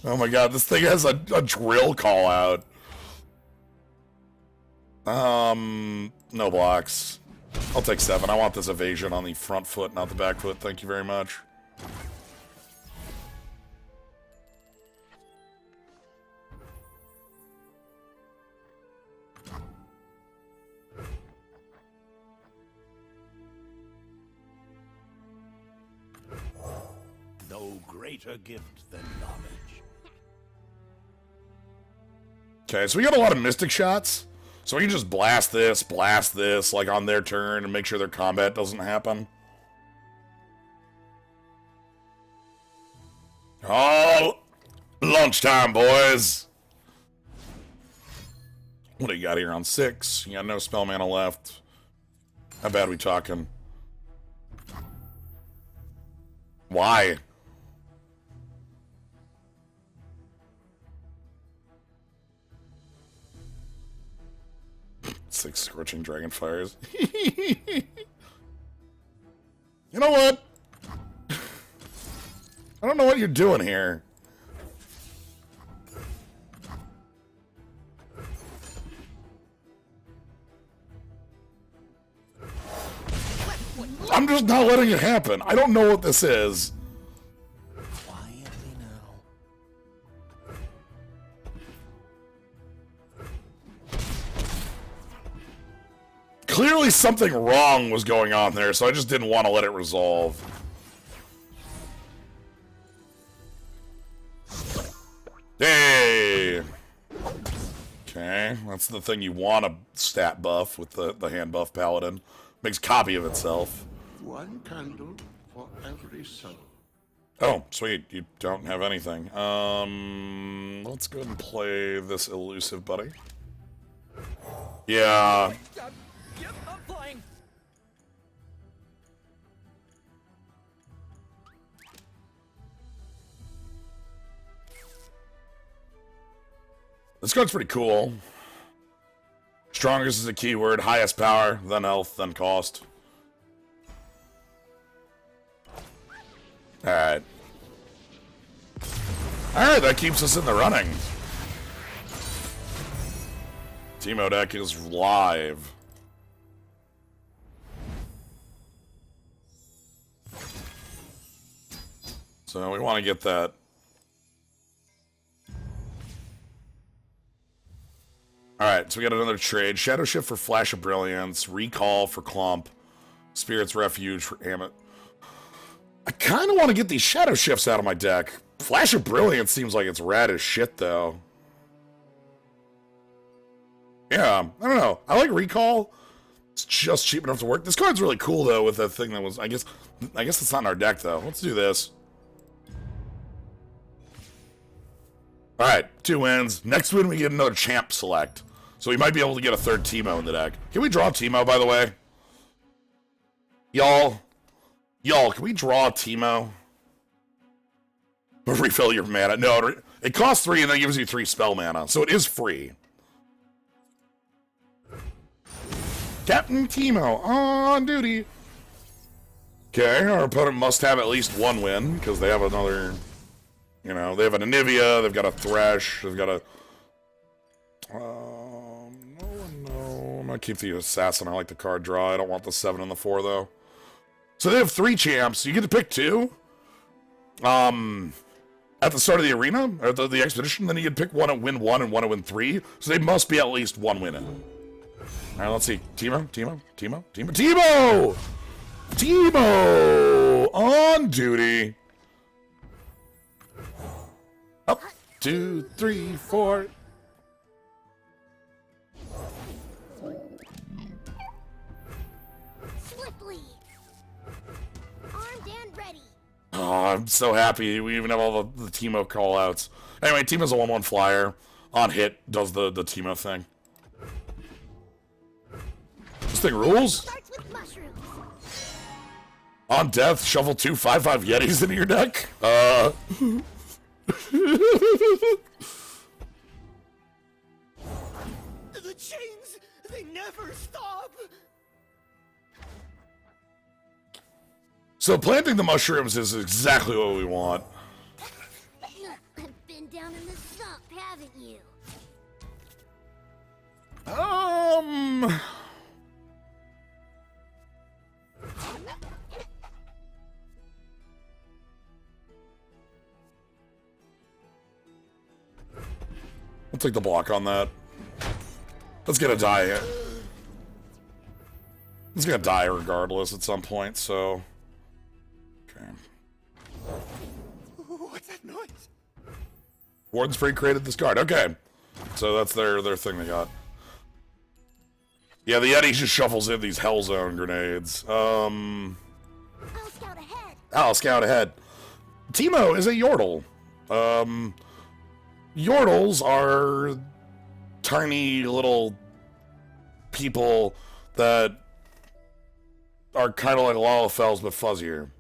Oh my god, this thing has a drill call out. No blocks. I'll take 7. I want this evasion on the front foot, not the back foot. Thank you very much. No greater gift than knowledge. Okay, so we got a lot of mystic shots. So we can just blast this, like on their turn, and make sure their combat doesn't happen. Oh, lunchtime, boys. What do you got here on 6? You got no spell mana left. How bad are we talking? Why? Six scorching dragon fires. You know what? I don't know what you're doing here. I'm just not letting it happen. I don't know what this is. Quietly now. Clearly something wrong was going on there, so I just didn't want to let it resolve. Hey! Okay, that's the thing you want to stat buff with the hand buff paladin. Makes copy of itself. One candle for every soul. Oh, sweet. You don't have anything. Let's go ahead and play this elusive buddy. Yeah. Yep, I'm flying. This card's pretty cool. Strongest is a keyword. Highest power, then health, then cost. Alright. Alright, that keeps us in the running. Teemo deck is live. So we want to get that. Alright, so we got another trade. Shadow Shift for Flash of Brilliance. Recall for Clump. Spirit's Refuge for Amit. I kind of want to get these Shadow Shifts out of my deck. Flash of Brilliance seems like it's rad as shit, though. Yeah, I don't know. I like Recall. It's just cheap enough to work. This card's really cool, though, with that thing that was... I guess it's not in our deck, though. Let's do this. Alright, 2 wins. Next win, we get another champ select. So we might be able to get a third Teemo in the deck. Can we draw Teemo, by the way? Y'all, can we draw Teemo? Or refill your mana? No, it costs 3 and then gives you 3 spell mana. So it is free. Captain Teemo on duty. Okay, our opponent must have at least 1 win, because they have another... You know, they have an Anivia, they've got a Thresh, they've got a... no, I'm gonna keep the Assassin. I like the card draw. I don't want the 7 and the 4, though. So they have 3 champs. You get to pick 2. At the start of the arena, or the expedition, then you get to pick one and win 1 and one and win 3. So they must be at least 1 win in. Alright, let's see. Teemo! Teemo! On duty! Up, 2, 3, 4. Swiftly. Armed and ready. Oh, I'm so happy. We even have all the Teemo callouts. Anyway, Teemo's a 1/1 flyer. On hit, does the Teemo thing. This thing rules. Starts with mushrooms. On death, shuffle 2 5/5 Yetis into your deck. The chains, they never stop. So planting the mushrooms is exactly what we want. I've been down in the sump, haven't you? I'll take the block on that. Let's get a die. It's gonna die regardless at some point, so... Okay. What's that noise? Warden's Free created this card. Okay. So that's their thing they got. Yeah, the Yeti just shuffles in these Hellzone grenades. I'll scout ahead. I'll scout ahead. Teemo is a Yordle. Yordles are tiny little people that are kind of like Lalafels but fuzzier.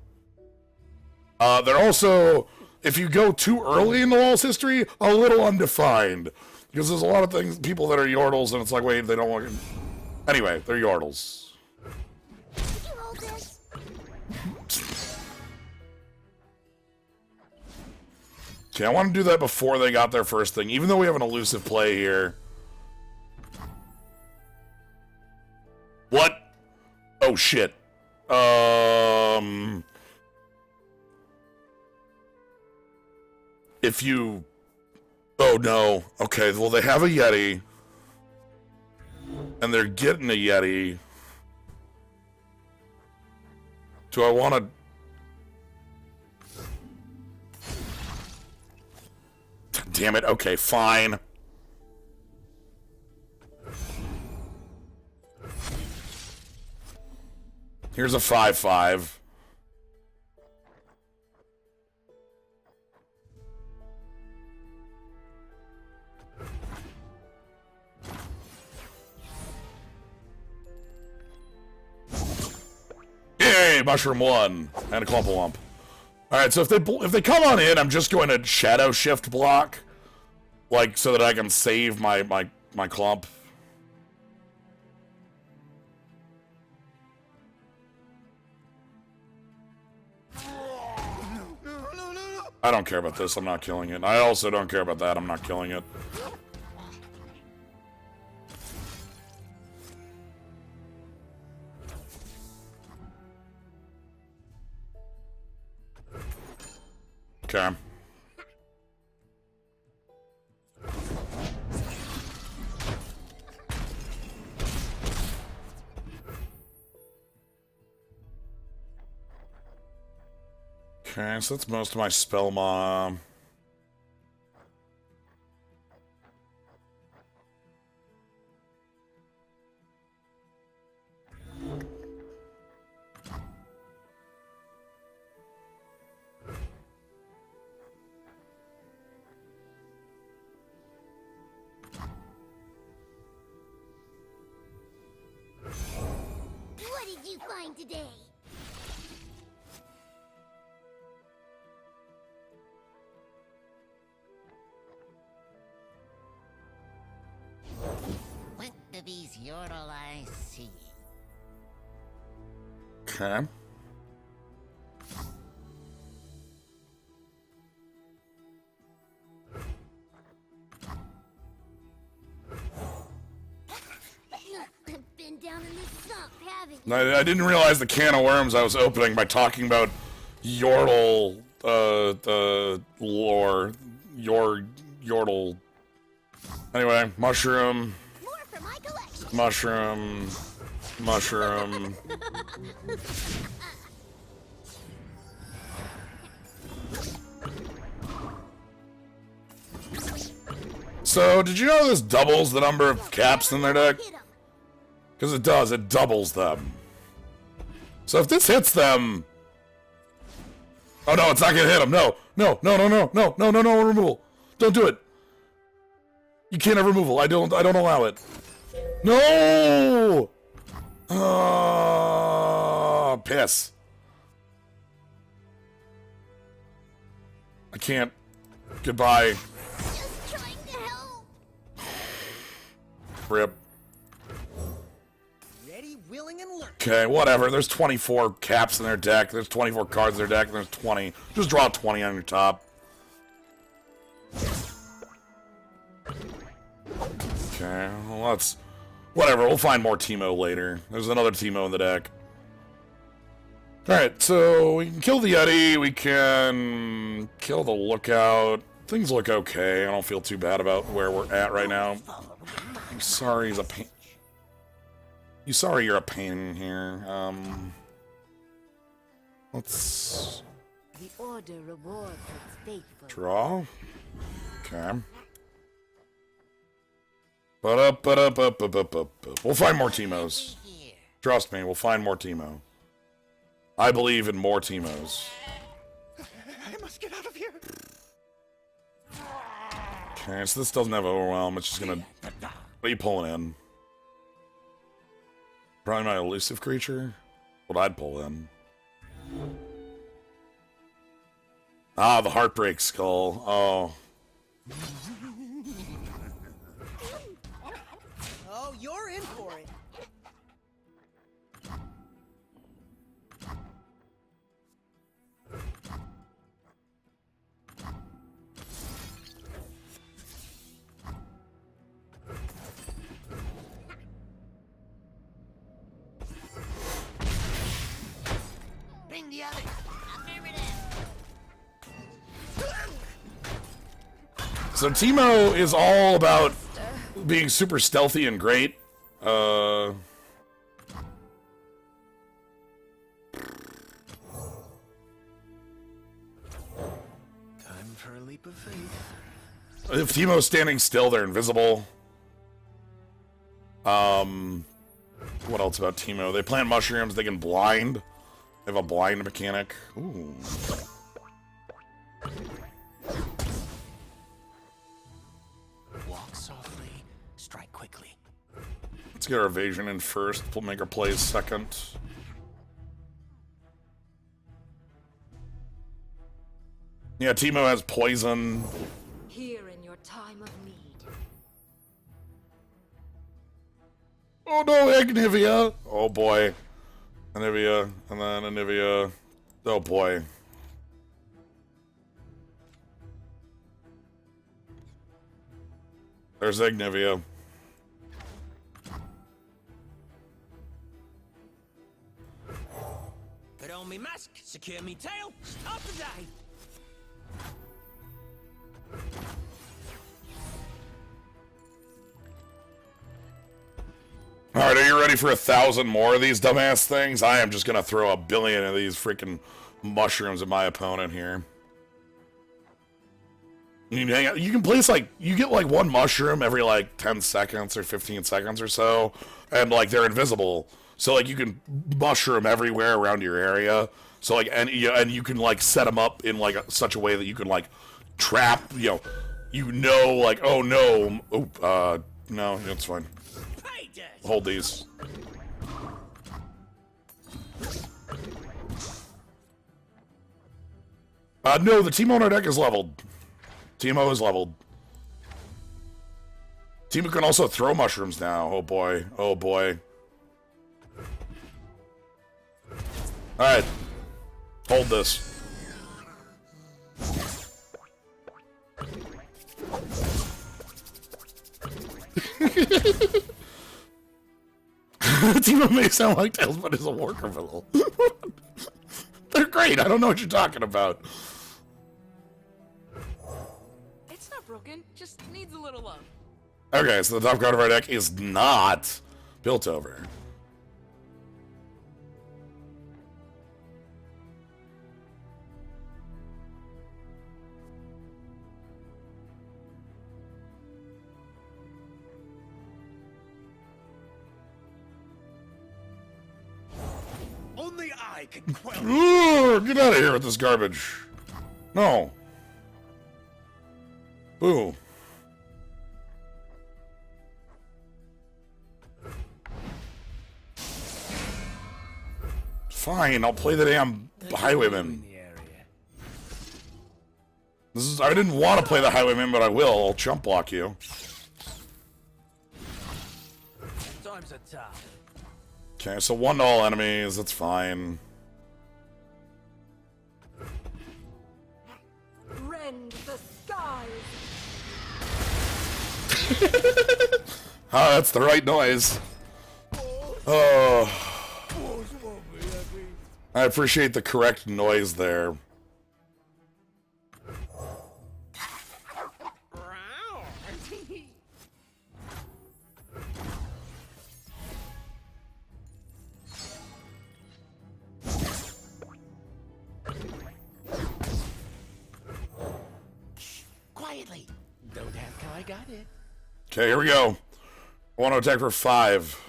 They're also, if you go too early in the Law's history, a little undefined. Because there's a lot of things, people that are Yordles, and it's like, wait, they don't want to... Anyway, they're Yordles. Could you hold this? Okay, I want to do that before they got their first thing, even though we have an elusive play here. What? Oh, shit. If you... Oh, no. Okay, well, they have a Yeti. And they're getting a Yeti. Do I want to... Damn it. Okay, fine. Here's a 5/5. Yay, mushroom 1 and a clump. All right, so if they come on in, I'm just going to shadow shift block, like so that I can save my clump. I don't care about this. I'm not killing it. I also don't care about that. I'm not killing it. Okay. Okay, so that's most of my spell mom. What did you find today? What do these Yordle eyes see? Okay. I've been down in this sump, haven't you? I didn't realize the can of worms I was opening by talking about Yordle, lore. Yordle. Anyway, mushroom, More for my collection. mushroom, mushroom. So, did you know this doubles the number of caps in their deck? Hit 'em. Because it does, it doubles them. So if this hits them... Oh no, it's not gonna hit them. No, no, no, no, no, no, no, no, no, removal. Don't do it. You can't have removal. I don't allow it. No! Piss. I can't. Goodbye. Just trying to help. Rip. Ready, willing, and learn. Okay, whatever. There's 24 caps in their deck. There's 24 cards in their deck. There's 20. Just draw 20 on your top. Okay, well, that's... Whatever, we'll find more Teemo later. There's another Teemo in the deck. Alright, so we can kill the Yeti. We can kill the Lookout. Things look okay. I don't feel too bad about where we're at right now. I'm sorry he's a pain... You sorry you're a pain here. Let's The order rewards its faithful. draw. Okay. Ba-da-ba-da-ba-ba-ba-ba. We'll find more Teemos. Here. Trust me, we'll find more Teemo. I believe in more Teemos. I must get out of here. Okay, so this doesn't have overwhelm. It's just gonna. What are you pulling in? Probably my elusive creature. What I'd pull in. Ah, the Heartbreak Skull. Oh. Oh, you're in for it. Bring the others. Affirmative. So Teemo is all about being super stealthy and great. Time for a leap of faith. If Teemo's standing still, they're invisible. What else about Teemo? They plant mushrooms, they can blind. They have a blind mechanic. Ooh. Walk softly, strike quickly. Let's get our evasion in first. We'll make our plays second. Yeah, Teemo has poison. Here in your time of need. Oh no, Agnivia! Oh boy. Anivia, and then Anivia. Oh boy. There's Agnivia. Put on me mask, secure me tail, start the day. Alright, are you ready for 1,000 more of these dumbass things? I am just gonna throw a billion of these freaking mushrooms at my opponent here. You can place like, you get like one mushroom every like 10 seconds or 15 seconds or so, and like they're invisible. So like you can mushroom everywhere around your area. So like, and you can like set them up in like such a way that you can like trap, like, oh no, no, it's fine. Hold these. No, the Teemo on our deck is leveled. Teemo is leveled. Teemo can also throw mushrooms now. Oh boy. Oh boy. Alright. Hold this. Teemo may sound like Tails, but is a worker villain. They're great. I don't know what you're talking about. It's not broken, just needs a little love. Okay, so the top card of our deck is not built over. Only I can quell. Ooh, get out of here with this garbage. No. Boo. Fine, I'll play the damn Highwayman. I didn't want to play the Highwayman, but I will. I'll chump block you. Times are tough. Okay, so 1 to all enemies, that's fine. Rend the skies. Ah, that's the right noise. Oh. I appreciate the correct noise there. Quietly. Don't ask how I got it. Okay, here we go. I want to attack for 5.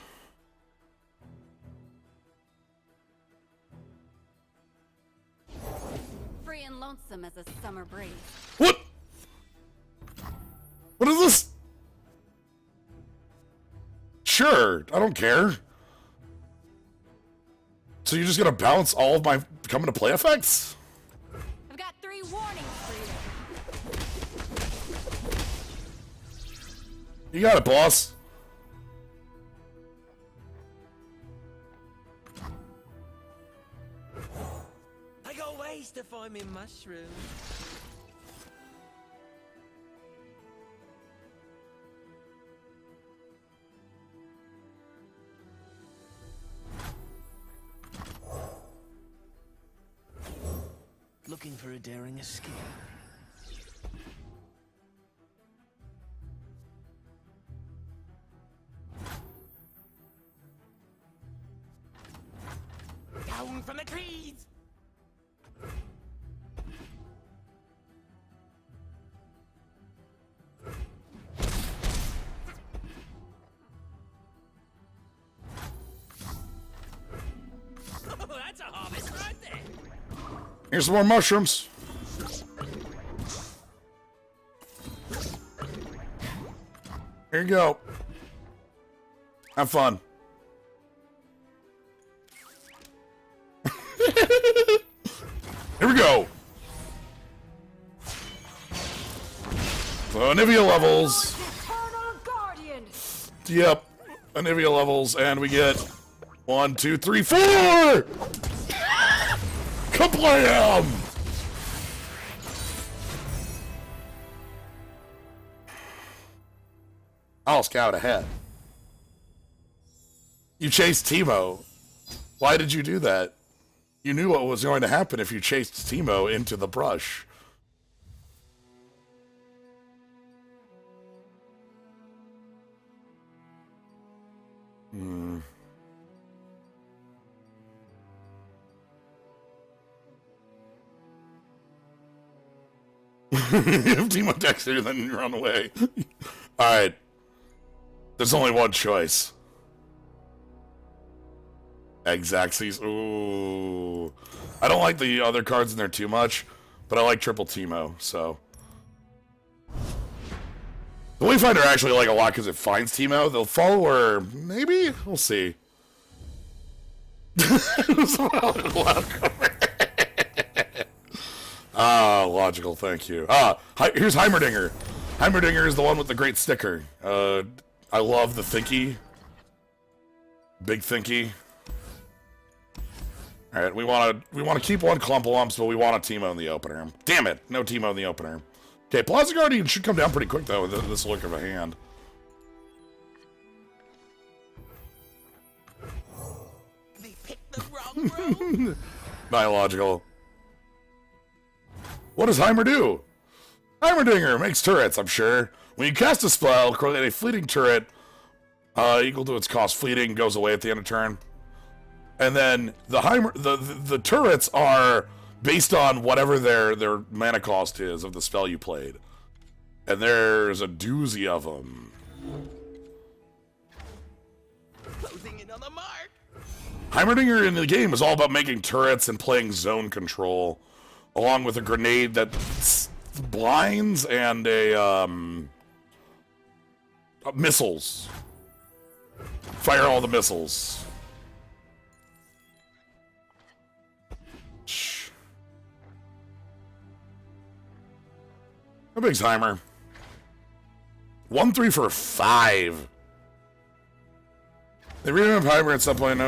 Free and lonesome as a summer breeze. What? What is this? Sure, I don't care. So you're just gonna bounce all of my come into play effects? I've got 3 warnings for you. You got it, boss. I got ways to find me mushrooms. Looking for a daring escape. Down from the trees! Oh, that's a harvest right there! Here's some more mushrooms. Here you go. Have fun. Here we go. So Anivia levels. Eternal Guardian! Yep. Anivia levels, and we get 1, 2, 3, 4! Kablam! I'll scout ahead. You chased Teemo. Why did you do that? You knew what was going to happen if you chased Teemo into the brush. If Teemo attacks you, then you run away. Alright. There's only one choice. Exacxies. Ooh. I don't like the other cards in there too much, but I like Triple Teemo, so. The Wayfinder I actually like a lot because it finds Teemo. They'll follow her, maybe? We'll see. Ah, logical, thank you. Here's Heimerdinger. Heimerdinger is the one with the great sticker. I love the Thinky. Big Thinky. Alright, we wanna keep one Clump of Lumps, but we want a Teemo in the opener. Damn it, no Teemo in the opener. Okay, Plaza Guardian should come down pretty quick though with this look of a hand. They picked the wrong road. Biological. What does Heimer do? Heimerdinger makes turrets, I'm sure. When you cast a spell, create a fleeting turret equal to its cost. Fleeting goes away at the end of turn. And then the turrets are based on whatever their mana cost is of the spell you played. And there's a doozy of them. Closing in on the mark. Heimerdinger in the game is all about making turrets and playing zone control, along with a grenade that blinds and missiles. Fire all the missiles. Shh. How big's Heimer? 1-3 for 5. They renamed Heimer at some point.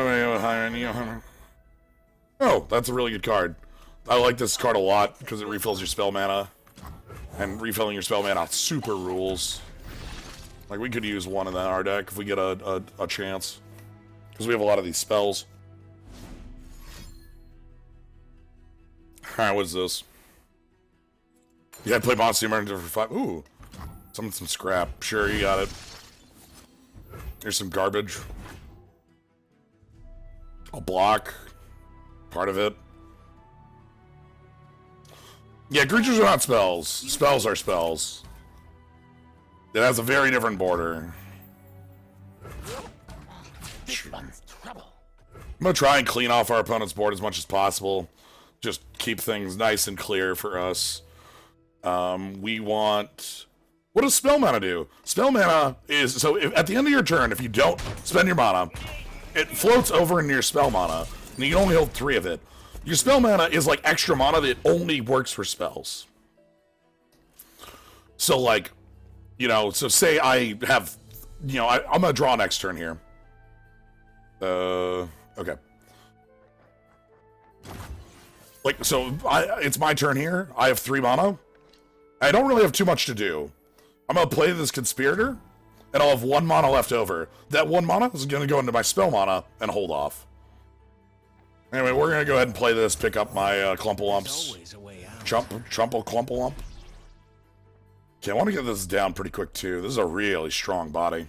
Oh, that's a really good card. I like this card a lot because it refills your spell mana. And refilling your spell mana super rules. Like, we could use one in our deck if we get a chance. Because we have a lot of these spells. Alright, what's this? Yeah, I play Monster Hunter for 5. Ooh. Some scrap. Sure, you got it. Here's some garbage. I'll block. Part of it. Yeah, creatures are not spells. Spells are spells. It has a very different border. I'm going to try and clean off our opponent's board as much as possible. Just keep things nice and clear for us. We want... What does spell mana do? Spell mana is... So if, at the end of your turn, if you don't spend your mana, it floats over into your spell mana, and you can only hold 3 of it. Your spell mana is like extra mana that only works for spells. So like, you know, so say I have... You know, I'm going to draw next turn here. Okay. Like, so it's my turn here. I have 3 mana. I don't really have too much to do. I'm going to play this Conspirator, and I'll have 1 mana left over. That 1 mana is going to go into my spell mana and hold off. Anyway, we're going to go ahead and play this, pick up my Clumpalumps. Trumple Clumpalump. Okay, I want to get this down pretty quick, too. This is a really strong body.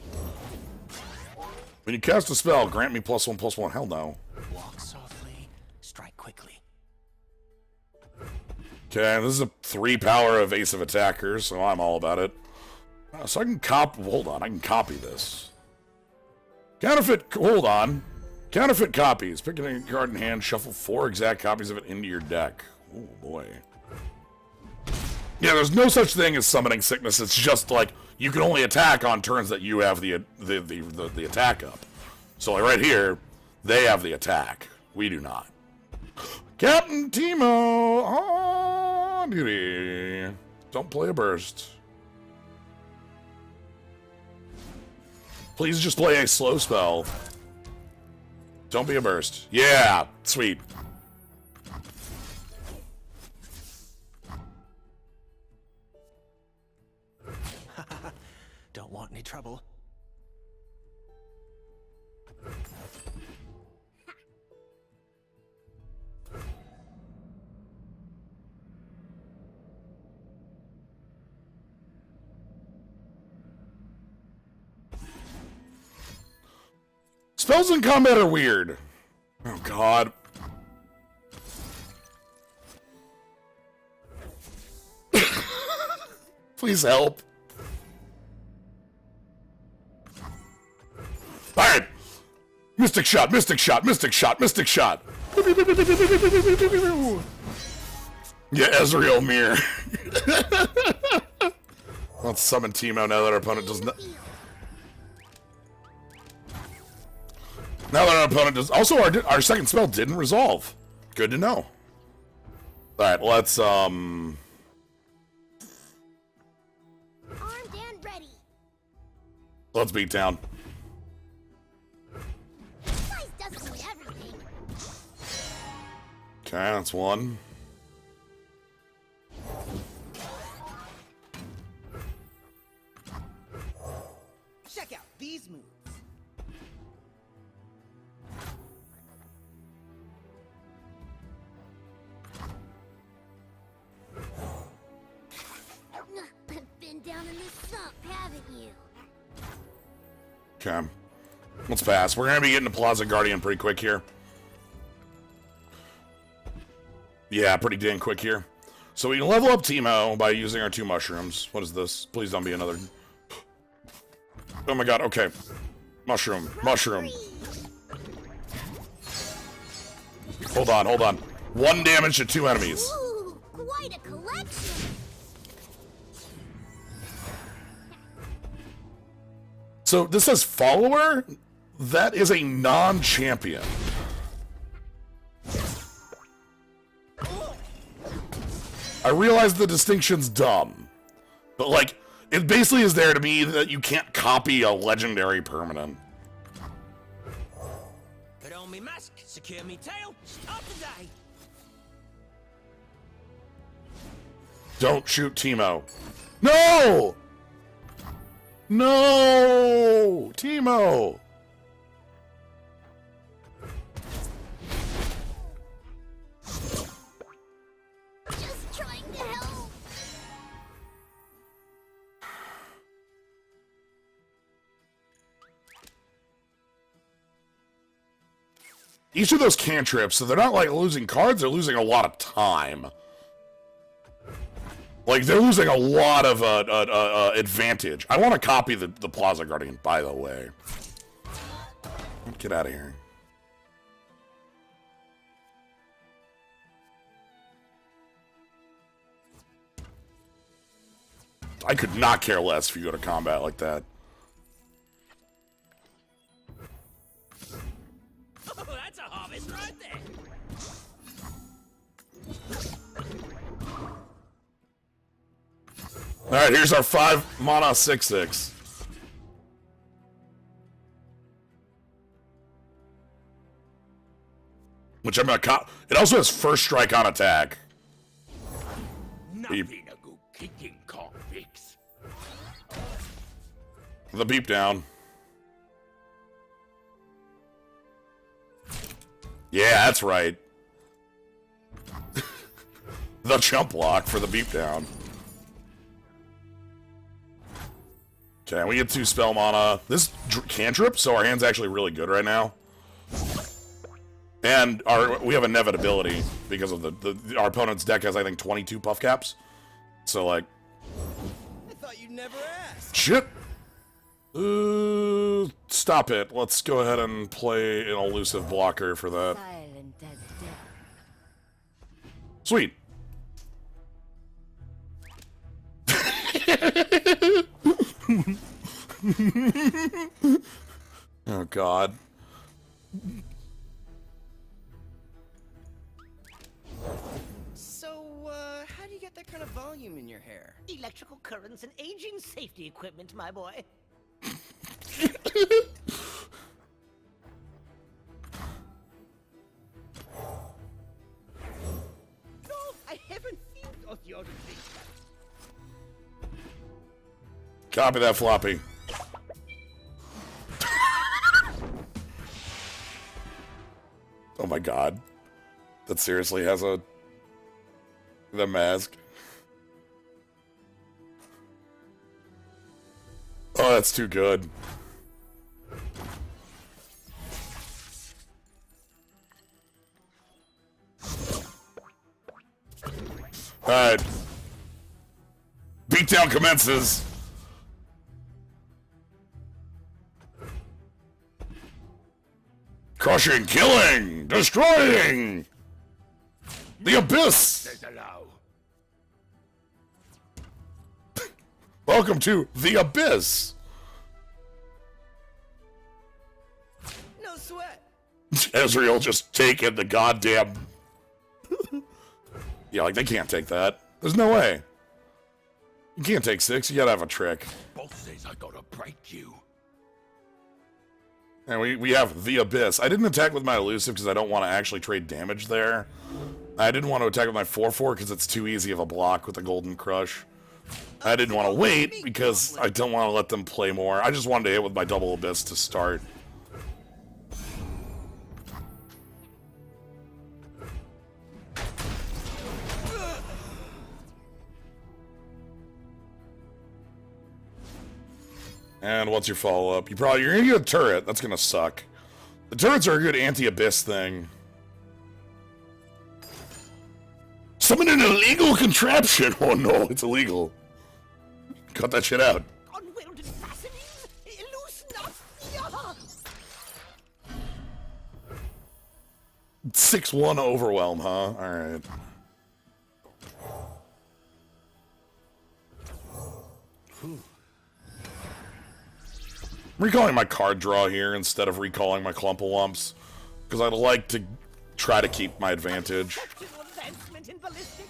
When you cast a spell, grant me +1/+1. Hell no. Walk softly, strike quickly. Okay, this is a 3 power evasive attacker, so I'm all about it. So I can hold on, I can copy this. Hold on. Counterfeit copies. Pick a card in hand, shuffle 4 exact copies of it into your deck. Oh boy. Yeah, there's no such thing as summoning sickness. It's just like you can only attack on turns that you have the attack up. So like right here, they have the attack. We do not. Captain Timo on duty. Don't play a burst. Please just play a slow spell. Don't be a burst. Yeah, sweet. Don't want any trouble. Spells in combat are weird. Oh, God. Please help. Alright. Mystic shot, mystic shot, mystic shot, mystic shot. Yeah, Ezreal Mirror. Let's summon Timo now that our opponent does not. Now that our opponent does. Also, our second spell didn't resolve. Good to know. Alright, let's, Armed and ready. let's beat down. Size doesn't mean everything. Okay, that's 1. Check out these moves. Been down in this sump, haven't you? Okay. Let's pass. We're going to be getting to Plaza Guardian pretty quick here. Yeah, pretty dang quick here. So we can level up Timo by using our 2 mushrooms. What is this? Please don't be another... Oh my god, okay. Mushroom. Mushroom. Hold on, hold on. 1 damage to 2 enemies. Ooh, quite a collection. So this says follower? That is a non-champion. I realize the distinction's dumb. But like, it basically is there to me that you can't copy a legendary permanent. Put on me mask, secure me tail, start the day. Don't shoot Timo. No! No! Timo! Just trying to help. Each of those cantrips, so they're not like losing cards, they're losing a lot of time. Like, they're losing a lot of advantage. I want to copy the Plaza Guardian, by the way. Get out of here. I could not care less if you go to combat like that. Oh, that's a harvest right there. Alright, here's our 5 mana 6/6. Which I'm gonna it also has first strike on attack. Nothing a good kicking can't fix. The beep down. Yeah, that's right. The jump block for the beep down. Okay, we get 2 spell mana. This cantrip, so our hand's actually really good right now. And we have inevitability because of our opponent's deck has, I think, 22 puff caps. So, like... I thought you'd never ask. Shit! Stop it. Let's go ahead and play an elusive blocker for that. Silent as death. Sweet. Oh, God. So, how do you get that kind of volume in your hair? Electrical currents and aging safety equipment, my boy. No, I haven't seen those Yoda things. Copy that, floppy. Oh my God. That seriously has the mask. Oh, that's too good. Alright. Beatdown commences. Crushing, killing, destroying! The Abyss! There's a low. Welcome to The Abyss! No sweat. Ezreal just taking the goddamn... Yeah, like, they can't take that. There's no way. You can't take 6, you gotta have a trick. Boss says I gotta break you. And we have The Abyss. I didn't attack with my elusive because I don't want to actually trade damage there. I didn't want to attack with my 4/4 because it's too easy of a block with the Golden Crush. I didn't want to wait because I don't want to let them play more. I just wanted to hit with my double Abyss to start. And what's your follow-up? You're gonna get a turret. That's gonna suck. The turrets are a good anti-abyss thing. Summon an illegal contraption! Oh no, it's illegal. Cut that shit out. Unwielded fastenings? Loosen up! Yeah. 6-1 overwhelm, huh? Alright. I'm recalling my card draw here instead of recalling my Clumpalumps, because I'd like to try to keep my advantage. Exceptional advancement in ballistics.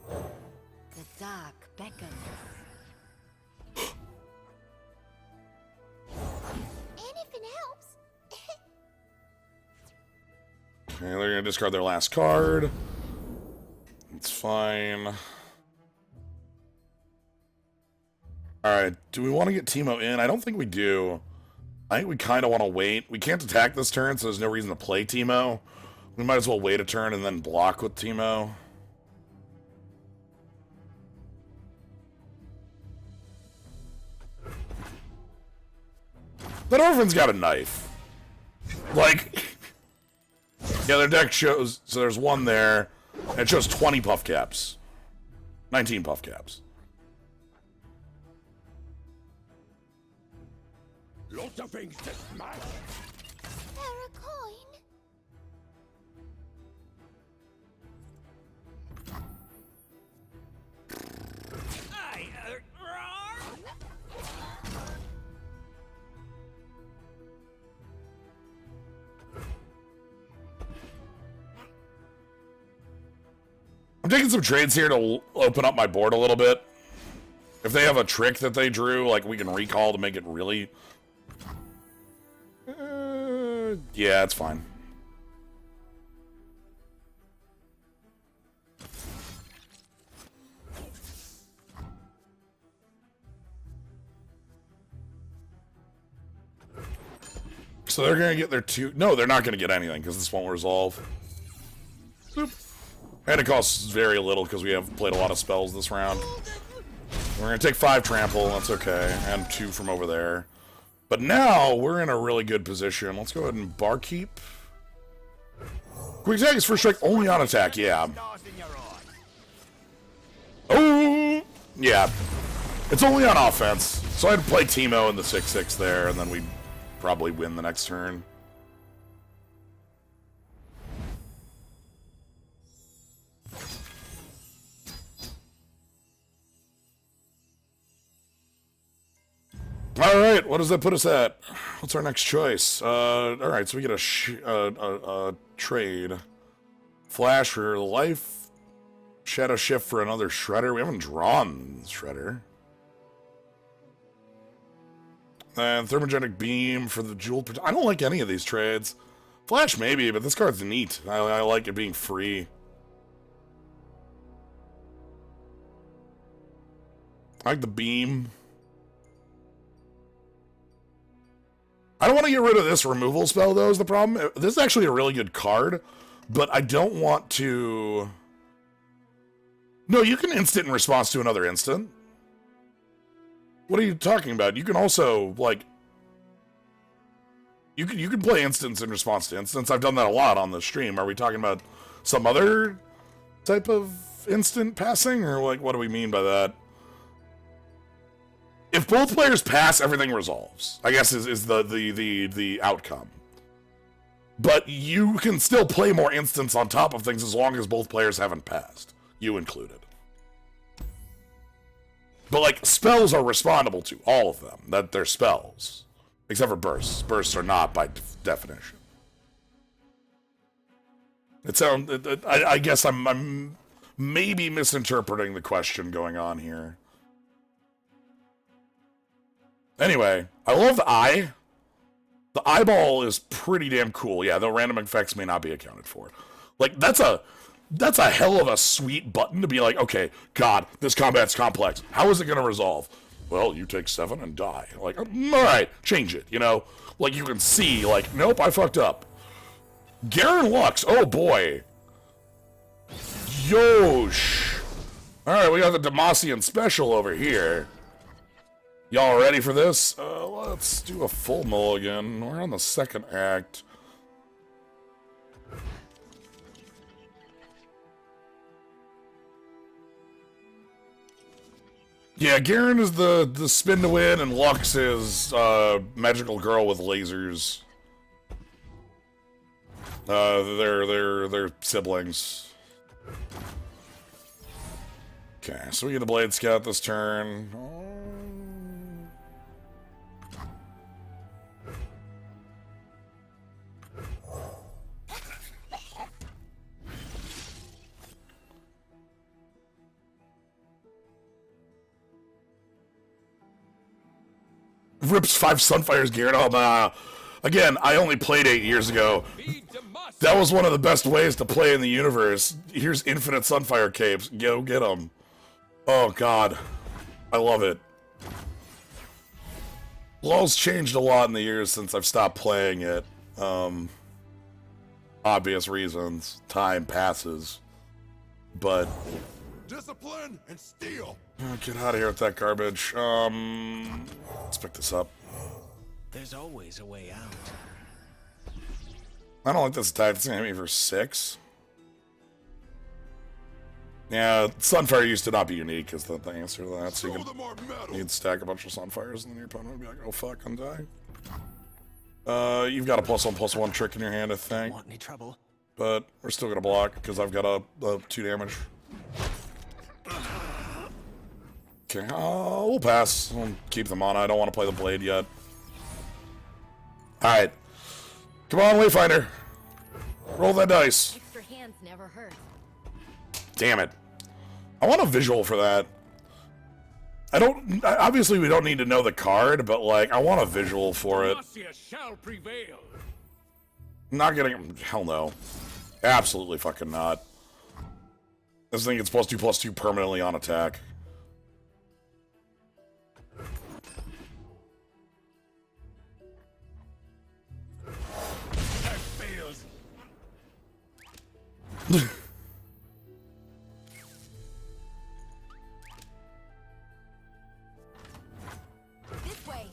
The dark beckons. Anything helps. Okay, they're gonna discard their last card. It's fine. Alright, do we want to get Teemo in? I don't think we do. I think we kind of want to wait. We can't attack this turn, so there's no reason to play Teemo. We might as well wait a turn and then block with Teemo. That Orphan's got a knife. Like... Yeah, their deck shows... So there's one there, and it shows 20 puff caps. 19 puff caps. Lots of things to smash. For a coin. I I'm taking some trades here to open up my board a little bit. If they have a trick that they drew, like we can recall to make it really... yeah, it's fine. So they're going to get their two... no, they're not going to get anything because this won't resolve. Boop. And it costs very little because we have played a lot of spells this round. We're going to take 5 trample, that's okay, and 2 from over there. But now we're in a really good position. Let's go ahead and barkeep. Quick attack is first strike only on attack, yeah. Oh! Yeah. It's only on offense. So I'd play Teemo in the 6/6 there, and then we'd probably win the next turn. Alright, what does that put us at? What's our next choice? Alright, so we get a trade. Flash for life. Shadow Shift for another Shredder. We haven't drawn Shredder. And Thermogenic Beam for the Jewel. I don't like any of these trades. Flash maybe, but this card's neat. I like it being free. I like the Beam. I don't want to get rid of this removal spell, though, is the problem. This is actually a really good card, but I don't want to... no, you can instant in response to another instant. What are you talking about? You can also, like... You can play instants in response to instants. I've done that a lot on the stream. Are we talking about some other type of instant passing? Or, like, what do we mean by that? If both players pass, everything resolves, I guess is the outcome. But you can still play more instants on top of things as long as both players haven't passed, you included. But, like, spells are respondable to, all of them, that they're spells. Except for bursts. Bursts are not by definition. I guess I'm maybe misinterpreting the question going on here. Anyway, I love the eye. The eyeball is pretty damn cool. Yeah, though random effects may not be accounted for. Like, that's a hell of a sweet button to be like, okay, God, this combat's complex. How is it going to resolve? Well, you take 7 and die. Like, all right, change it, you know? Like, you can see, like, nope, I fucked up. Garen Lux, oh boy. Yosh. All right, we got the Demacian special over here. Y'all ready for this? Let's do a full mulligan. We're on the second act. Yeah, Garen is the spin to win, and Lux is magical girl with lasers. They're siblings. Okay, so we get a Blade Scout this turn. Rips 5 Sunfires, Garen. Oh, nah. Again, I only played 8 years ago. That was one of the best ways to play in the universe. Here's infinite Sunfire capes. Go get them. Oh, God. I love it. LoL's changed a lot in the years since I've stopped playing it. Obvious reasons. Time passes. But... discipline and steel. Get out of here with that garbage. Let's pick this up. There's always a way out. I don't like this attack. It's gonna hit me for 6. Yeah, Sunfire used to not be unique, is the answer to that. So you'd stack a bunch of Sunfires, and then your opponent would be like, oh fuck, and die. You've got a +1/+1 trick in your hand, I think. Want any trouble? But we're still gonna block, because I've got a 2 damage. Okay, we'll pass. We'll keep them on. I don't want to play the blade yet. Alright. Come on, Wayfinder. Roll that dice. Extra hands never hurt. Damn it. I want a visual for that. Obviously we don't need to know the card, but like, I want a visual for it. Demacia shall prevail. Not getting, hell no. Absolutely fucking not. This thing gets +2/+2 permanently on attack. That fails. This way.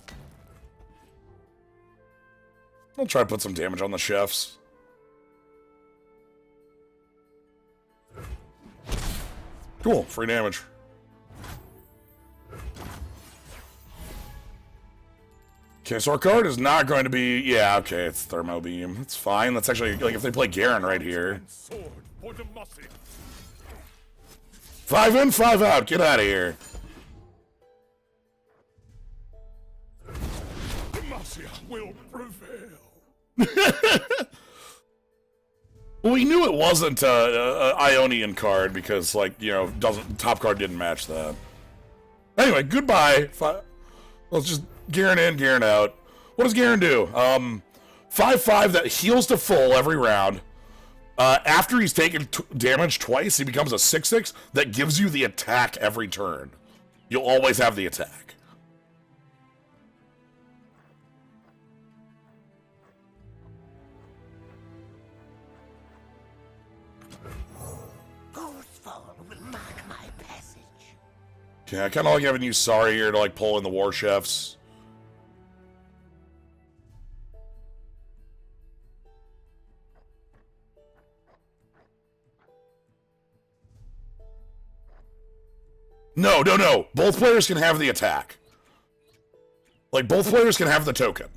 I'll try to put some damage on the chefs. Cool, free damage. Okay, so our card is not going to be... Yeah, okay, it's Thermo Beam. It's fine. That's actually... Like, if they play Garen right here. Sword for Demacia. 5 in, 5 out. Get out of here. Demacia will prevail. Well, we knew it wasn't a Ionian card because, like, you know, top card didn't match that. Anyway, goodbye. Let's just Garen in, Garen out. What does Garen do? 5/5 that heals to full every round. After he's taken damage twice, he becomes a 6/6 that gives you the attack every turn. You'll always have the attack. Okay, I kind of like having you sorry here to like pull in the war chefs. No. Both players can have the attack. Like, both players can have the token.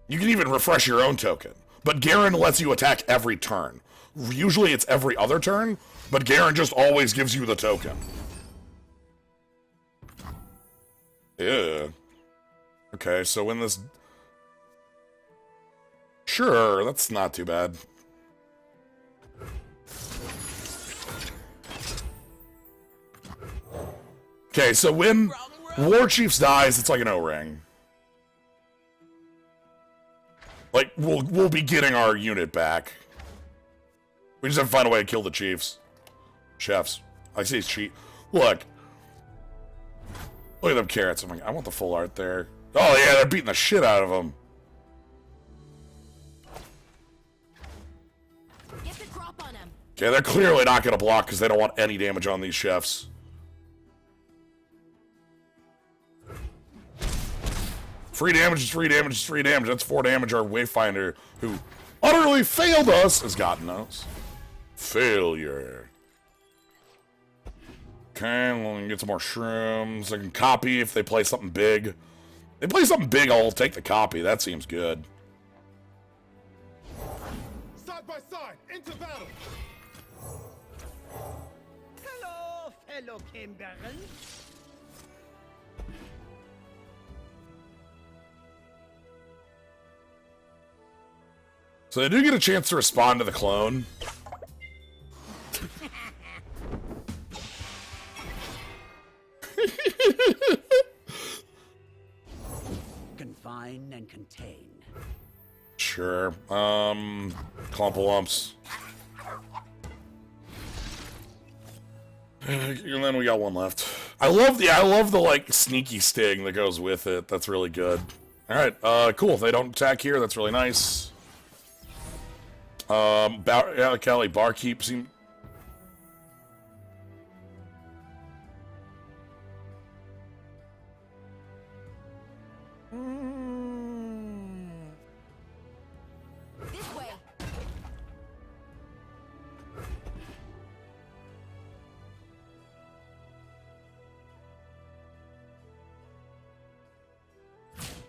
You can even refresh your own token. But Garen lets you attack every turn. Usually it's every other turn, but Garen just always gives you the token. Yeah. Okay, so when this... Sure, that's not too bad. Okay, so when War Chiefs dies, it's like an O-ring. Like, we'll be getting our unit back. We just have to find a way to kill the Chiefs. Chefs. I say it's cheat. Look at them carrots. I'm like, I want the full art there. Oh yeah, they're beating the shit out of them. Get the drop on him. Okay, they're clearly not going to block because they don't want any damage on these chefs. Free damage is free damage is free damage. That's 4 damage our Wayfinder, who utterly failed us, has gotten us. Failure. Okay, well, we can get some more shrooms. I can copy if they play something big. If they play something big, I'll take the copy. That seems good. Side by side, into battle. Hello, fellow Kimberans. So they do get a chance to respond to the clone. Confine and contain. Sure. Clump of lumps. And then we got one left. I love the like sneaky sting that goes with it. That's really good. All right, cool. If they don't attack here, that's really nice. Kelly barkeep seem. This way.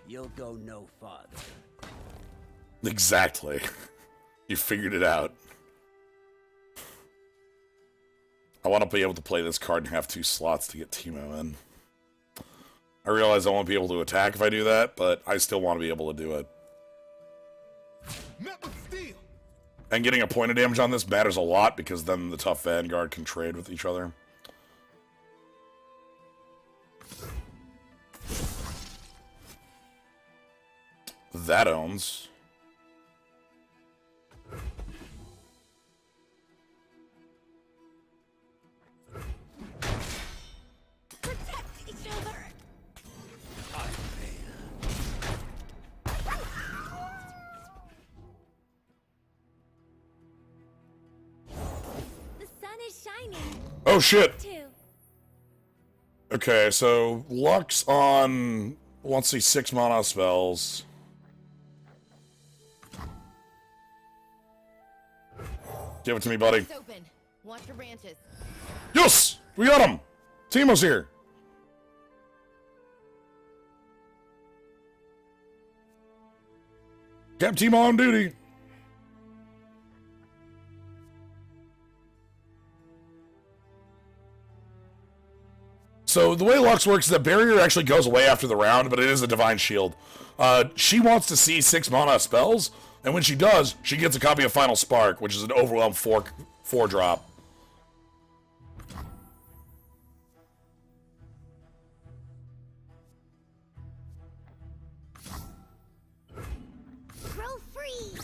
You'll go no farther. Exactly. You figured it out. I want to be able to play this card and have 2 slots to get Teemo in. I realize I won't be able to attack if I do that, but I still want to be able to do it. Met with steel. And getting a point of damage on this matters a lot because then the tough Vanguard can trade with each other. That owns. Protect each other. The sun is shining. Oh shit! Too. Okay, so Lux on wants these 6 mana spells. Give it to me, buddy. It's open. Watch your branches. Yes! We got him! Teemo's here! Kept Teemo on duty. So the way Lux works is that Barrier actually goes away after the round, but it is a Divine Shield. She wants to see 6 mana spells, and when she does, she gets a copy of Final Spark, which is an Overwhelm 4 drop. Grow free.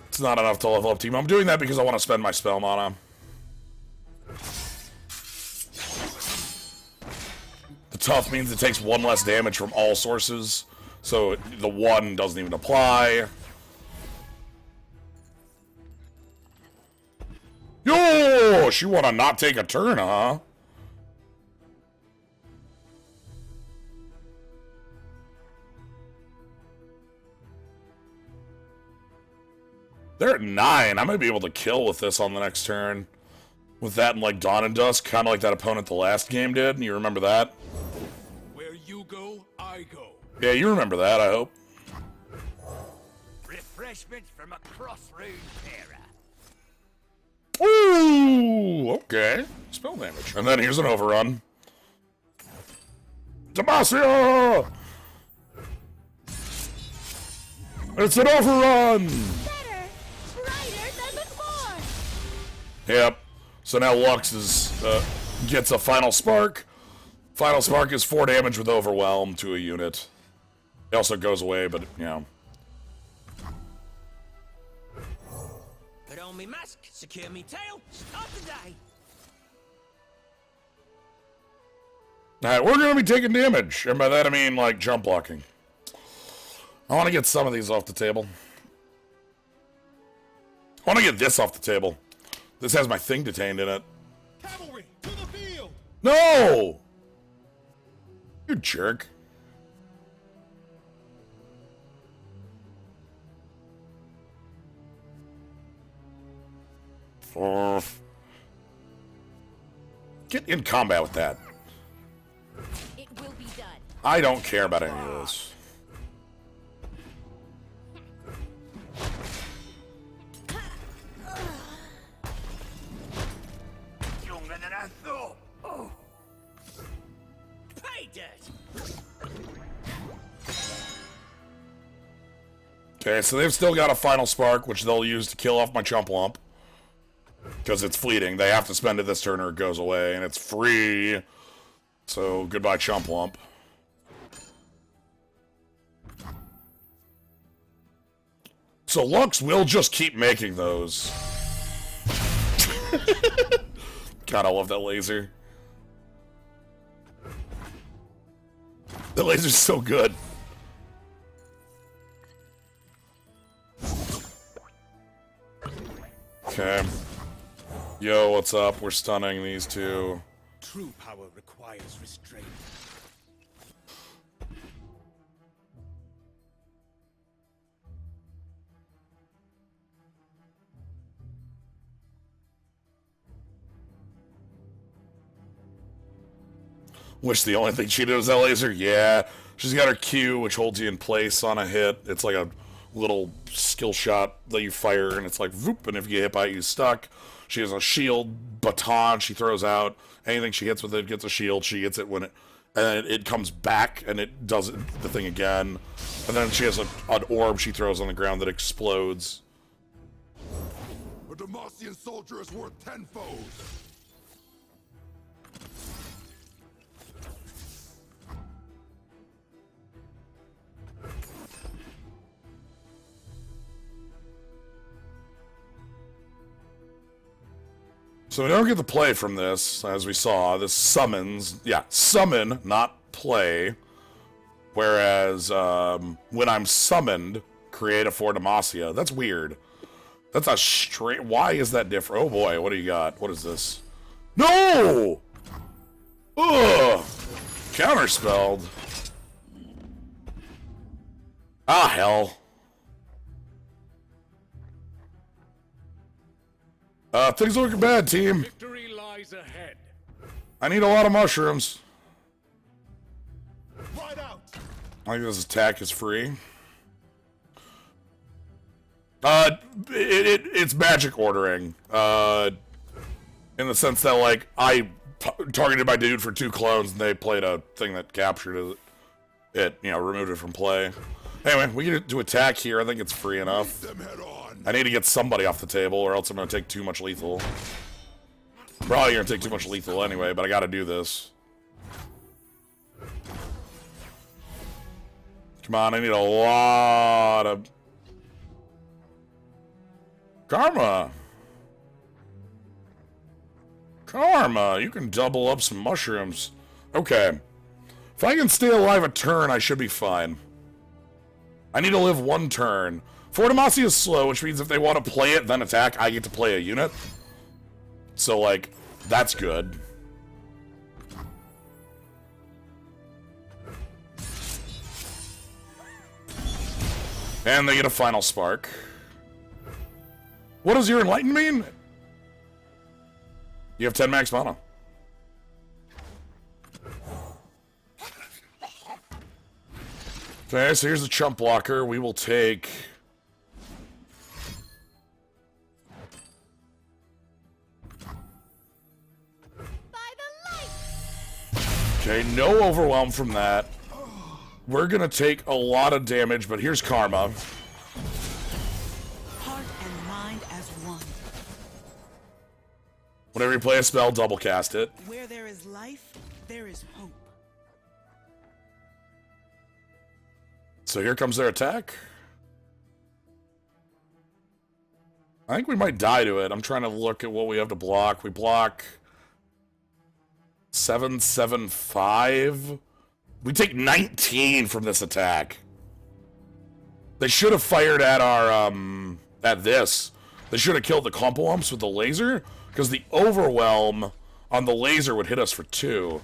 It's not enough to level up Teemo. I'm doing that because I want to spend my spell mana. The tough means it takes 1 less damage from all sources, so the 1 doesn't even apply. Yo! She wanna not take a turn, huh? They're at 9. I might be able to kill with this on the next turn. With that and like Dawn and Dusk, kind of like that opponent the last game did. You remember that? Where you go, I go. Yeah, you remember that, I hope. Refreshments from across Runeterra. Ooh, okay. Spell damage. And then here's an overrun. Demacia! It's an overrun! Better. Brighter than before. Yep. So now Lux gets a Final Spark. Final Spark is 4 damage with Overwhelm to a unit. It also goes away, but, you know. Put on me mask, secure me tail, start the day. Alright, we're gonna be taking damage. And by that I mean, like, jump blocking. I want to get some of these off the table. I want to get this off the table. This has my thing detained in it. Cavalry, to the field! No! You jerk. Get in combat with that. It will be done. I don't care about any of this. Younger than I thought. Oh. Pay dirt. Okay, so they've still got a Final Spark, which they'll use to kill off my Chump Lump. Because it's fleeting. They have to spend it this turn or it goes away, and it's free. So, goodbye, Chump Lump. So Lux will just keep making those. God, I love that laser. The laser's so good. Okay. Yo, what's up? We're stunning these two. True power requires restraint. Wish the only thing she did was that laser. Yeah. She's got her Q, which holds you in place on a hit. It's like a little skill shot that you fire, and it's like, whoop, and if you get hit by it, you're stuck. She has a shield baton she throws out. Anything she hits with it gets a shield. She gets it when it comes back, and it does the thing again. And then she has an orb she throws on the ground that explodes. A Demacian soldier is worth 10 foes. So we don't get the play from this, as we saw. This summons, yeah, summon, not play. Whereas, when I'm summoned, create a for Demacia. That's weird. That's a straight... Why is that different? Oh boy, what do you got? What is this? No! Ugh! Counterspelled. Ah, hell. Things are looking bad, team. Victory lies ahead. I need a lot of mushrooms. Right out. I think this attack is free. It's magic ordering. In the sense that, like, I targeted my dude for 2 clones, and they played a thing that captured it, you know, removed it from play. Anyway, we get to attack here. I think it's free enough. Them head on. I need to get somebody off the table, or else I'm going to take too much lethal. Probably going to take too much lethal anyway, but I got to do this. Come on, I need a lot of... Karma! Karma! You can double up some mushrooms. Okay. If I can stay alive a turn, I should be fine. I need to live 1 turn. For Demacia is slow, which means if they want to play it, then attack, I get to play a unit. So, like, that's good. And they get a final spark. What does your enlighten mean? You have 10 max mana. Okay, so here's the chump blocker. We will take... Okay, no overwhelm from that. We're gonna take a lot of damage, but here's Karma. Heart and mind as one. Whenever you play a spell, double cast it. Where there is life, there is hope. So here comes their attack. I think we might die to it. I'm trying to look at what we have to block. We block 775. We take 19 from this attack. They should have fired at our at this. They should have killed the Clumpalumps with the laser, because the overwhelm on the laser would hit us for 2.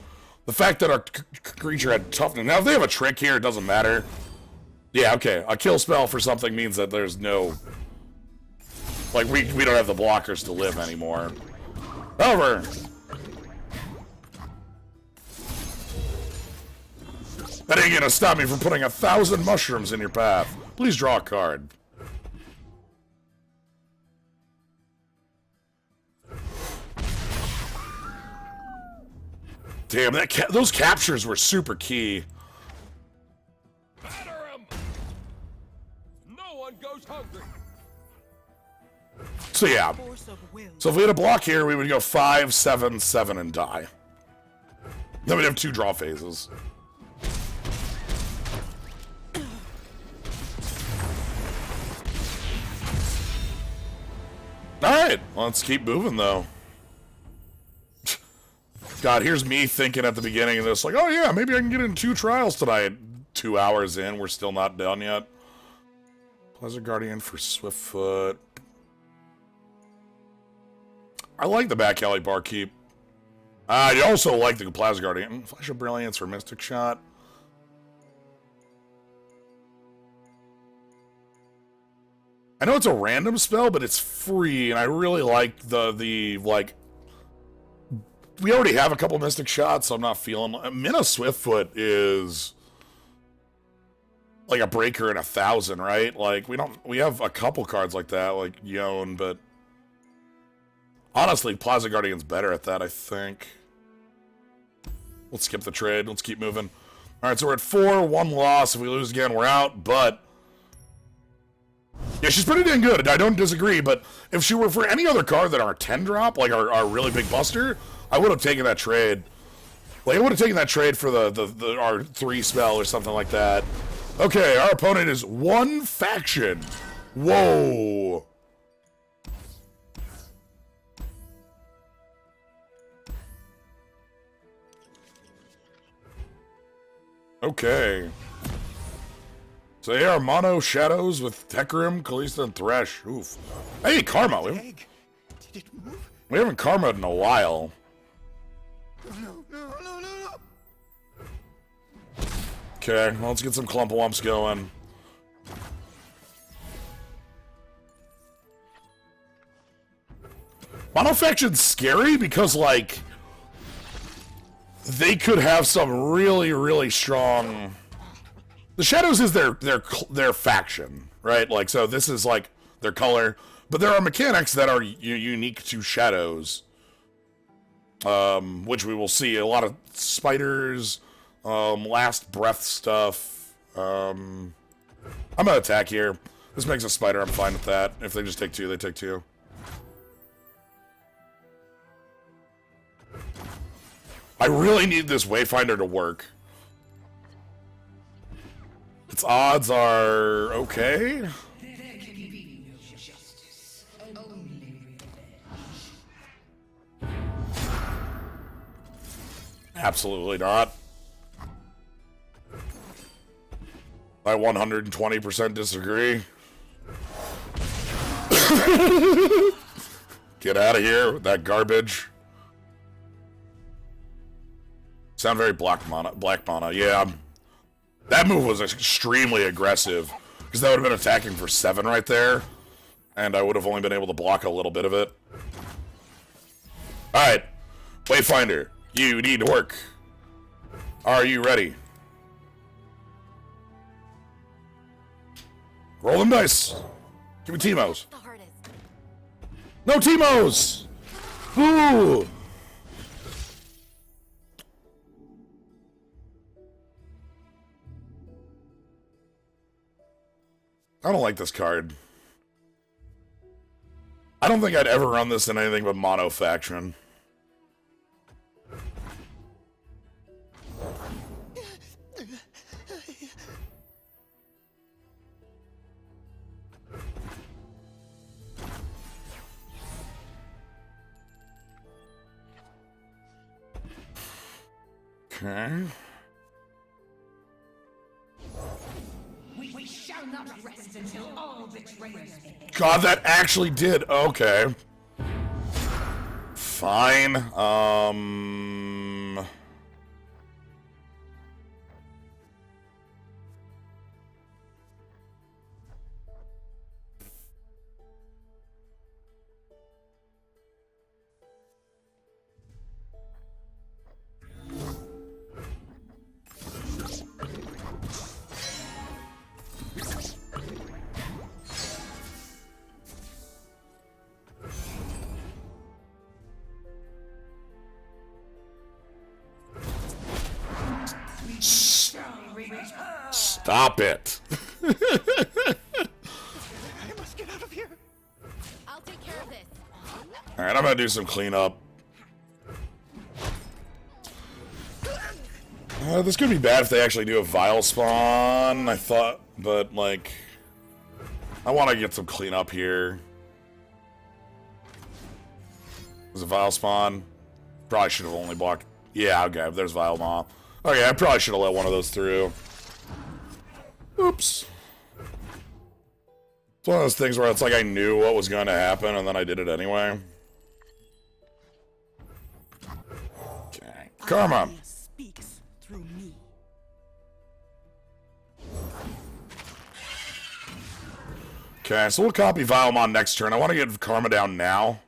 The fact that our creature had toughness. Now if they have a trick here, it doesn't matter. Yeah, okay. A kill spell for something means that there's no... Like, we don't have the blockers to live anymore. Over! That ain't gonna stop me from putting 1,000 mushrooms in your path. Please draw a card. Damn, those captures were super key. Batter 'em. No one goes hungry. So yeah. Force of will. So if we had a block here, we would go 5, 7, 7, and die. Then we'd have 2 draw phases. Alright, let's keep moving though. God, here's me thinking at the beginning of this, like, oh yeah, maybe I can get in 2 trials tonight. 2 hours in, we're still not done yet. Pleasant Guardian for Swiftfoot. I like the back alley barkeep. I also like the Plaza Guardian. Flash of Brilliance for Mystic Shot. I know it's a random spell, but it's free, and I really like the like... We already have a couple Mystic Shots, so I'm not feeling... Mina Swiftfoot is... like a breaker in 1,000, right? Like, we have a couple cards like that, like Yone, but... Honestly, Plaza Guardian's better at that, I think. Let's skip the trade. Let's keep moving. Alright, so we're at 4, 1 loss. If we lose again, we're out, but... Yeah, she's pretty dang good. I don't disagree, but if she were for any other card than our 10-drop, like our really big buster, I would have taken that trade. Like, I would have taken that trade for our 3 spell or something like that. Okay, our opponent is 1 faction. Whoa. Okay. So here are Mono Shadows with Tekrim, Kalista, and Thresh. Oof. Hey, Karma. Egg. Did it move? We haven't Karma'd in a while. No, no, no, no, no. Okay, well, let's get some Clumpalumps going. Monofaction's scary because, like, they could have some really, really strong... The Shadows is their faction, right? Like, so this is, like, their color. But there are mechanics that are unique to Shadows. Which we will see. A lot of spiders, last breath stuff. I'm gonna attack here. This makes a spider, I'm fine with that. If they just take two, they take two. I really need this Wayfinder to work. Its odds are okay. Absolutely not. I 120% disagree. Get out of here with that garbage. Sound very black mana. Yeah. That move was extremely aggressive. Because that would have been attacking for 7 right there. And I would have only been able to block a little bit of it. Alright. Wayfinder, you need to work. Are you ready? Roll them dice. Give me Teemos. The hardest. No Teemos! Ooh! I don't like this card. I don't think I'd ever run this in anything but Mono Faction. Okay. We shall not rest until all betrayers pay. God, that actually did. Okay. Fine. Stop it. I must get out of here. I'll take care of this. Alright, I'm gonna do some cleanup. This could be bad if they actually do a Vile spawn, I thought, but, like, I want to get some cleanup here. There's a Vile spawn. Probably should have only blocked. Yeah, okay, there's Vile Maw. Okay, I probably should have let one of those through. Oops. It's one of those things where it's like I knew what was going to happen, and then I did it anyway. Okay. Karma. Irene speaks through me. Okay, so we'll copy Vilemon next turn. I want to get Karma down now.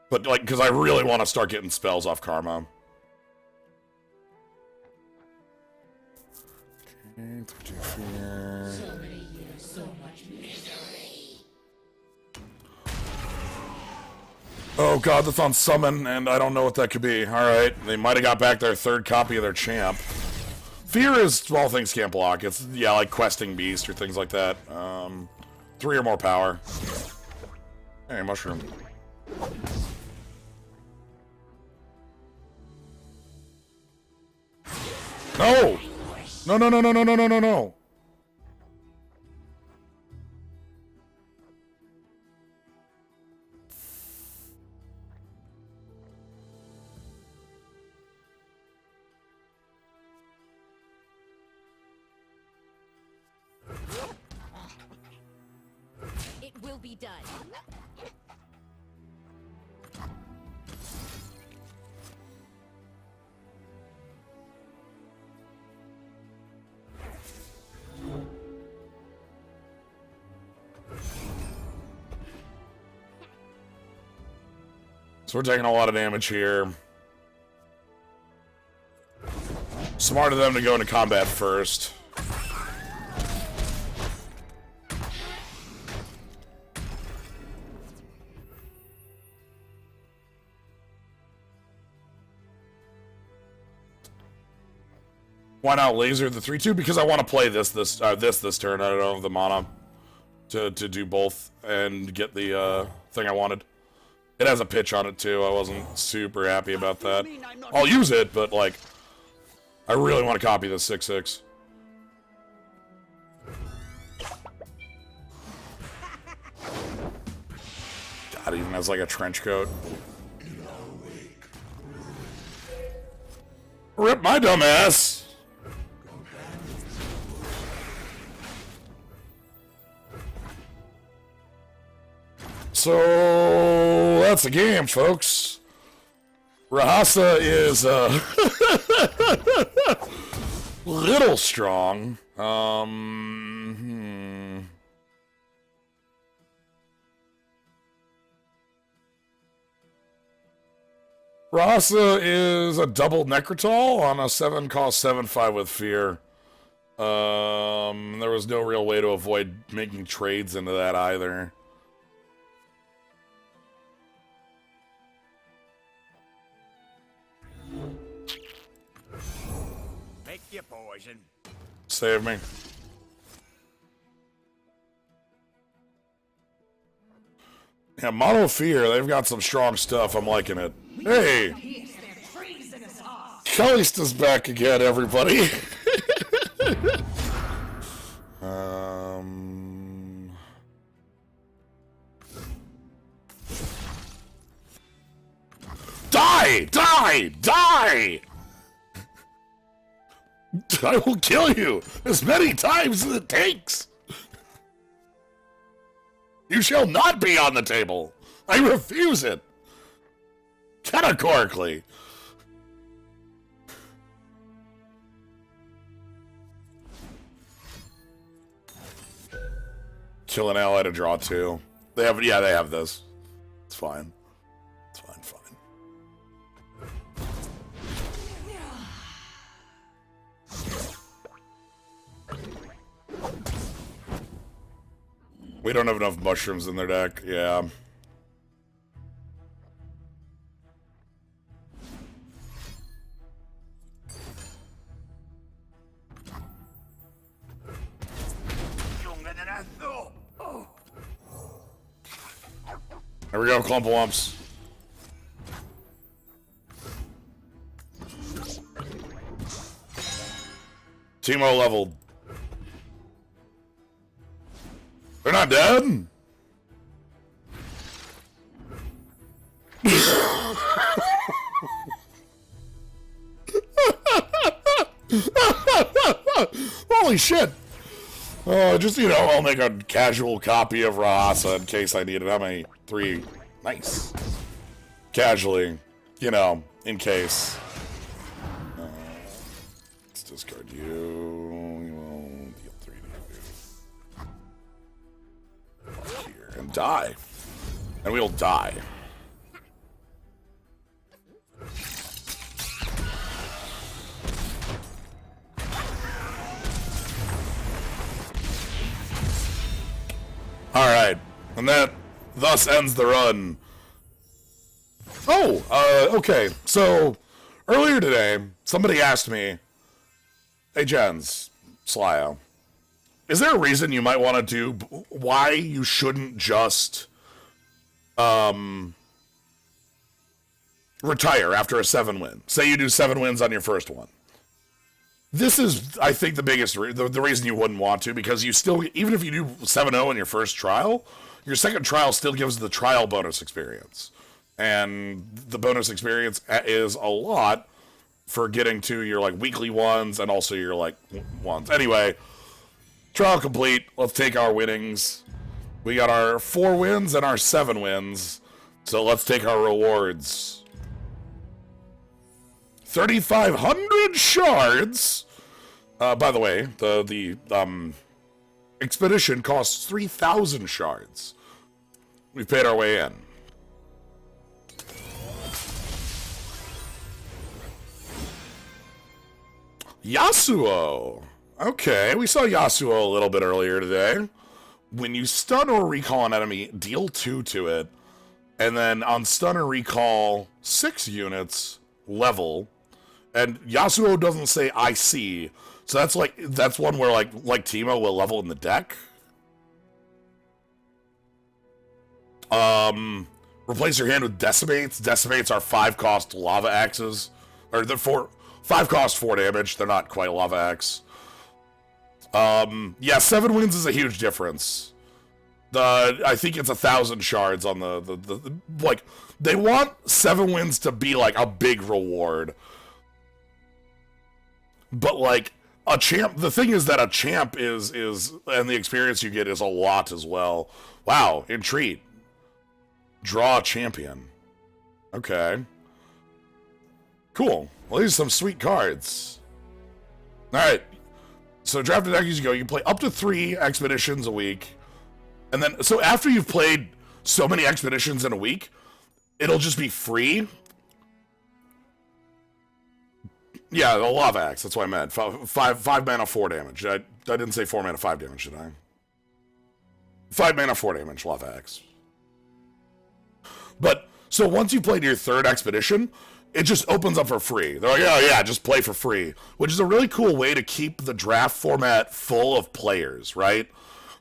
But, like, because I really want to start getting spells off Karma. Okay, fear. So many years, so much misery. Oh god, that's on summon, and I don't know what that could be. Alright, they might have got back their third copy of their champ. Fear is small things can't block. It's, yeah, like questing beast or things like that. 3 or more power. Hey, mushroom. No! No, no, no, no, no, no, no, no, no. be done. So we're taking a lot of damage here. Smart of them to go into combat first. Why not laser the 3-2? Because I want to play this turn. I don't have the mana to do both and get the thing I wanted. It has a pitch on it too. I wasn't super happy about that. I'll use it, but like, I really want to copy this 6-6. God, it even has like a trench coat. Rip my dumb ass! So that's the game, folks. Rahasa is little strong. Rahasa is a double Necrotol on a 7 cost 7/5 with fear. There was no real way to avoid making trades into that either. Take your poison. Save me. Yeah, Mono Fear, they've got some strong stuff. I'm liking it. Hey! Kalista's back again, everybody. Die! Die! Die! I will kill you as many times as it takes. You shall not be on the table. I refuse it. Categorically. Kill an ally to draw 2. They have, yeah, they have this. It's fine. It's fine, fine. We don't have enough mushrooms in their deck, yeah. Younger than I thought. Oh. There we go, Clump Lumps. Teemo leveled. They're not dead? Holy shit. Just, you know, I'll make a casual copy of Rahasa in case I need it. How many? 3. Nice. Casually, you know, in case. Let's discard you. You will deal 3 to you. Here, and die. And we'll die. Alright, and that thus ends the run. Oh, okay, so earlier today, somebody asked me, hey Jens, Slyo, is there a reason you might want to do, why you shouldn't just, retire after a 7 win? Say you do 7 wins on your first one. This is, I think, the biggest, the reason you wouldn't want to, because you still, even if you do 7-0 in your first trial, your second trial still gives the trial bonus experience. And the bonus experience is a lot for getting to your, like, weekly ones and also your, like, ones. Anyway, trial complete. Let's take our winnings. We got our 4 wins and our 7 wins. So let's take our rewards. 3,500 shards. By the way, the expedition costs 3,000 shards. We've paid our way in. Yasuo. Okay, we saw Yasuo a little bit earlier today. When you stun or recall an enemy, deal 2 to it. And then on stun or recall 6 units, level. And Yasuo doesn't say I see. So that's one where like Teemo will level in the deck. Replace your hand with decimates. Decimates are 5-cost lava axes. Or they're 5-cost 4 damage. They're not quite lava axe. Yeah, 7 wins is a huge difference. I think it's 1,000 shards on the like, they want 7 wins to be like a big reward. But like a champ, the thing is that a champ is and the experience you get is a lot as well. Wow, entreat. Draw a champion. Okay. Cool. Well, these are some sweet cards. Alright. So draft a deck as you go. You can play up to 3 expeditions a week. And then, so after you've played so many expeditions in a week, it'll just be free. Yeah, the lava axe. That's what I meant. 5 mana, 4 damage. I didn't say 4 mana, 5 damage, did I? 5 mana, 4 damage, lava axe. But, so once you played your 3rd expedition, it just opens up for free. They're like, oh yeah, just play for free. Which is a really cool way to keep the draft format full of players, right?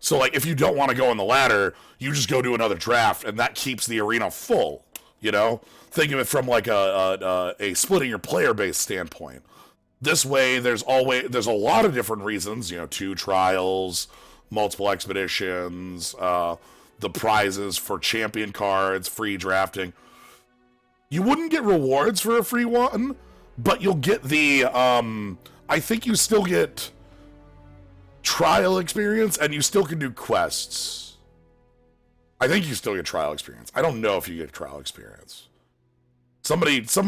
So like, if you don't want to go on the ladder, you just go to another draft, and that keeps the arena full, you know? Think of it from like a splitting your player base standpoint. This way, there's a lot of different reasons, you know, 2 trials, multiple expeditions, the prizes for champion cards, free drafting. You wouldn't get rewards for a free one, but you'll get the, I think you still get trial experience, and you still can do quests. I think you still get trial experience. I don't know if you get trial experience. Somebody can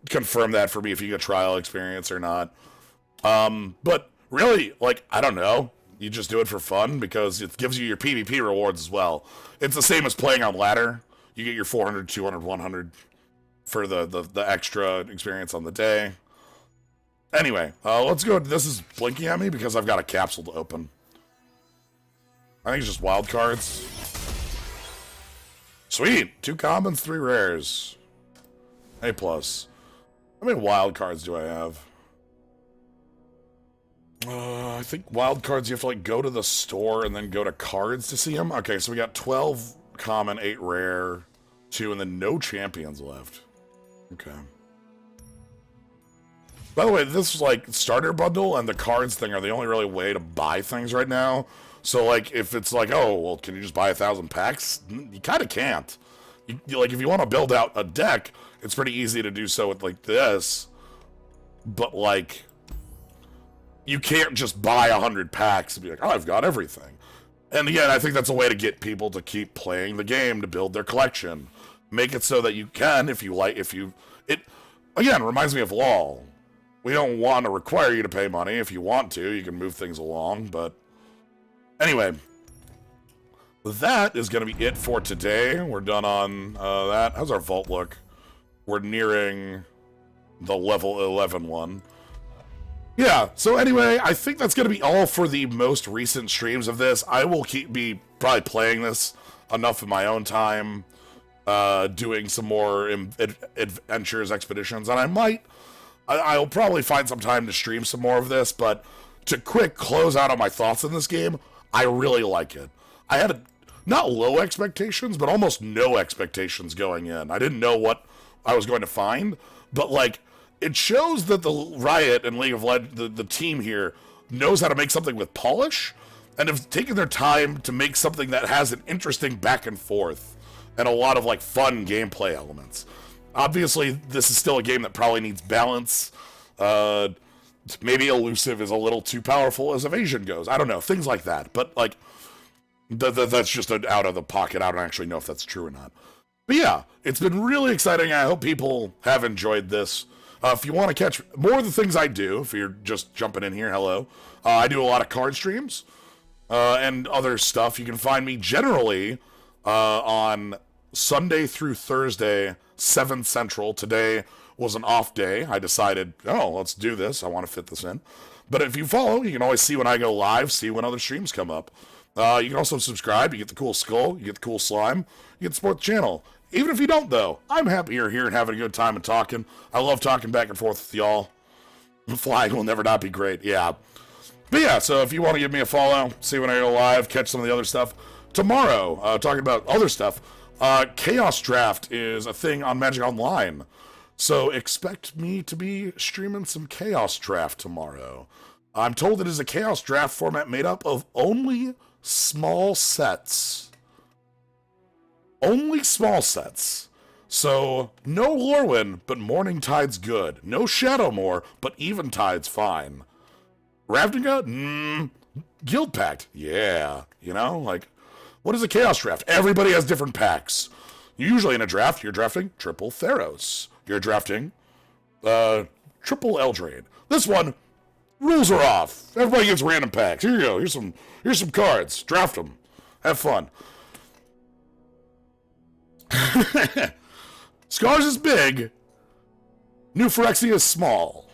confirm that for me if you get trial experience or not. But really, like, I don't know. You just do it for fun because it gives you your PvP rewards as well. It's the same as playing on ladder. You get your 400, 200, 100 for the extra experience on the day. Anyway, let's go. This is blinking at me because I've got a capsule to open. I think it's just wild cards. Sweet! 2 commons, 3 rares. A+. How many wild cards do I have? I think wild cards, you have to like go to the store and then go to cards to see them. Okay, so we got 12 common, 8 rare, 2, and then no champions left. Okay. By the way, this like starter bundle and the cards thing are the only really way to buy things right now. So like, if it's like, oh, well, can you just buy 1,000 packs? You kind of can't. You like, if you want to build out a deck, it's pretty easy to do so with like this. But like, you can't just buy 100 packs and be like, oh, I've got everything. And again, I think that's a way to get people to keep playing the game, to build their collection. Make it so that you can, it, again, reminds me of LOL. We don't want to require you to pay money. If you want to, you can move things along, but anyway, that is going to be it for today. We're done on that. How's our vault look? We're nearing the level 11 one. Yeah, so anyway, I think that's going to be all for the most recent streams of this. I will be probably playing this enough in my own time, doing some more adventures, expeditions, and I'll probably find some time to stream some more of this, but to quick close out on my thoughts on this game, I really like it. I had not low expectations, but almost no expectations going in. I didn't know what I was going to find, but like, it shows that the Riot and League of Legends, the team here, knows how to make something with polish, and have taken their time to make something that has an interesting back and forth, and a lot of like fun gameplay elements. Obviously, this is still a game that probably needs balance. maybe elusive is a little too powerful as evasion goes. I don't know, things like that. But like, that's just an out of the pocket. I don't actually know if that's true or not. But yeah, it's been really exciting. I hope people have enjoyed this. If you want to catch more of the things I do, if you're just jumping in here, hello. I do a lot of card streams and other stuff. You can find me generally on Sunday through Thursday, 7 Central. Today was an off day. I decided, let's do this. I want to fit this in. But if you follow, you can always see when I go live, see when other streams come up. You can also subscribe. You get the cool skull. You get the cool slime. You get to support the channel. Even if you don't, though, I'm happy you're here and having a good time and talking. I love talking back and forth with y'all. Flying will never not be great. Yeah. But yeah, so if you want to give me a follow, see when I go live, catch some of the other stuff. Tomorrow, talking about other stuff, Chaos Draft is a thing on Magic Online. So expect me to be streaming some Chaos Draft tomorrow. I'm told it is a Chaos Draft format made up of only small sets. Only small sets. So, no Lorwyn, but Morningtide's good. No Shadowmoor, but Eventide's fine. Ravnica? Guild Pact? Yeah. You know, like, what is a Chaos Draft? Everybody has different packs. Usually in a draft, you're drafting triple Theros. You're drafting triple Eldraine. This one, rules are off. Everybody gets random packs. Here you go. Here's some cards. Draft them. Have fun. Scars is big. New Phyrexia is small.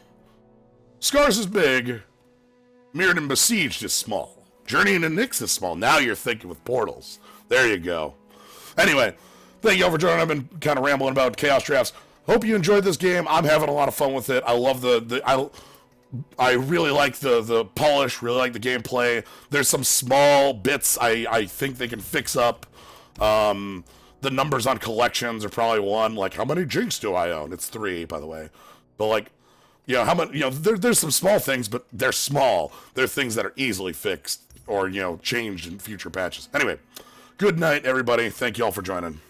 Scars is big. Mirrored and Besieged is small. Journey into Nyx is small. Now you're thinking with portals. There you go. Anyway, thank you all for joining. I've been kind of rambling about Chaos Drafts. Hope you enjoyed this game. I'm having a lot of fun with it. I love I really like the polish, really like the gameplay. There's some small bits I think they can fix up. The numbers on collections are probably 1. Like, how many Jinx do I own? It's 3, by the way. But like, how many? There's some small things, but they're small. They're things that are easily fixed or changed in future patches. Anyway, good night, everybody. Thank you all for joining.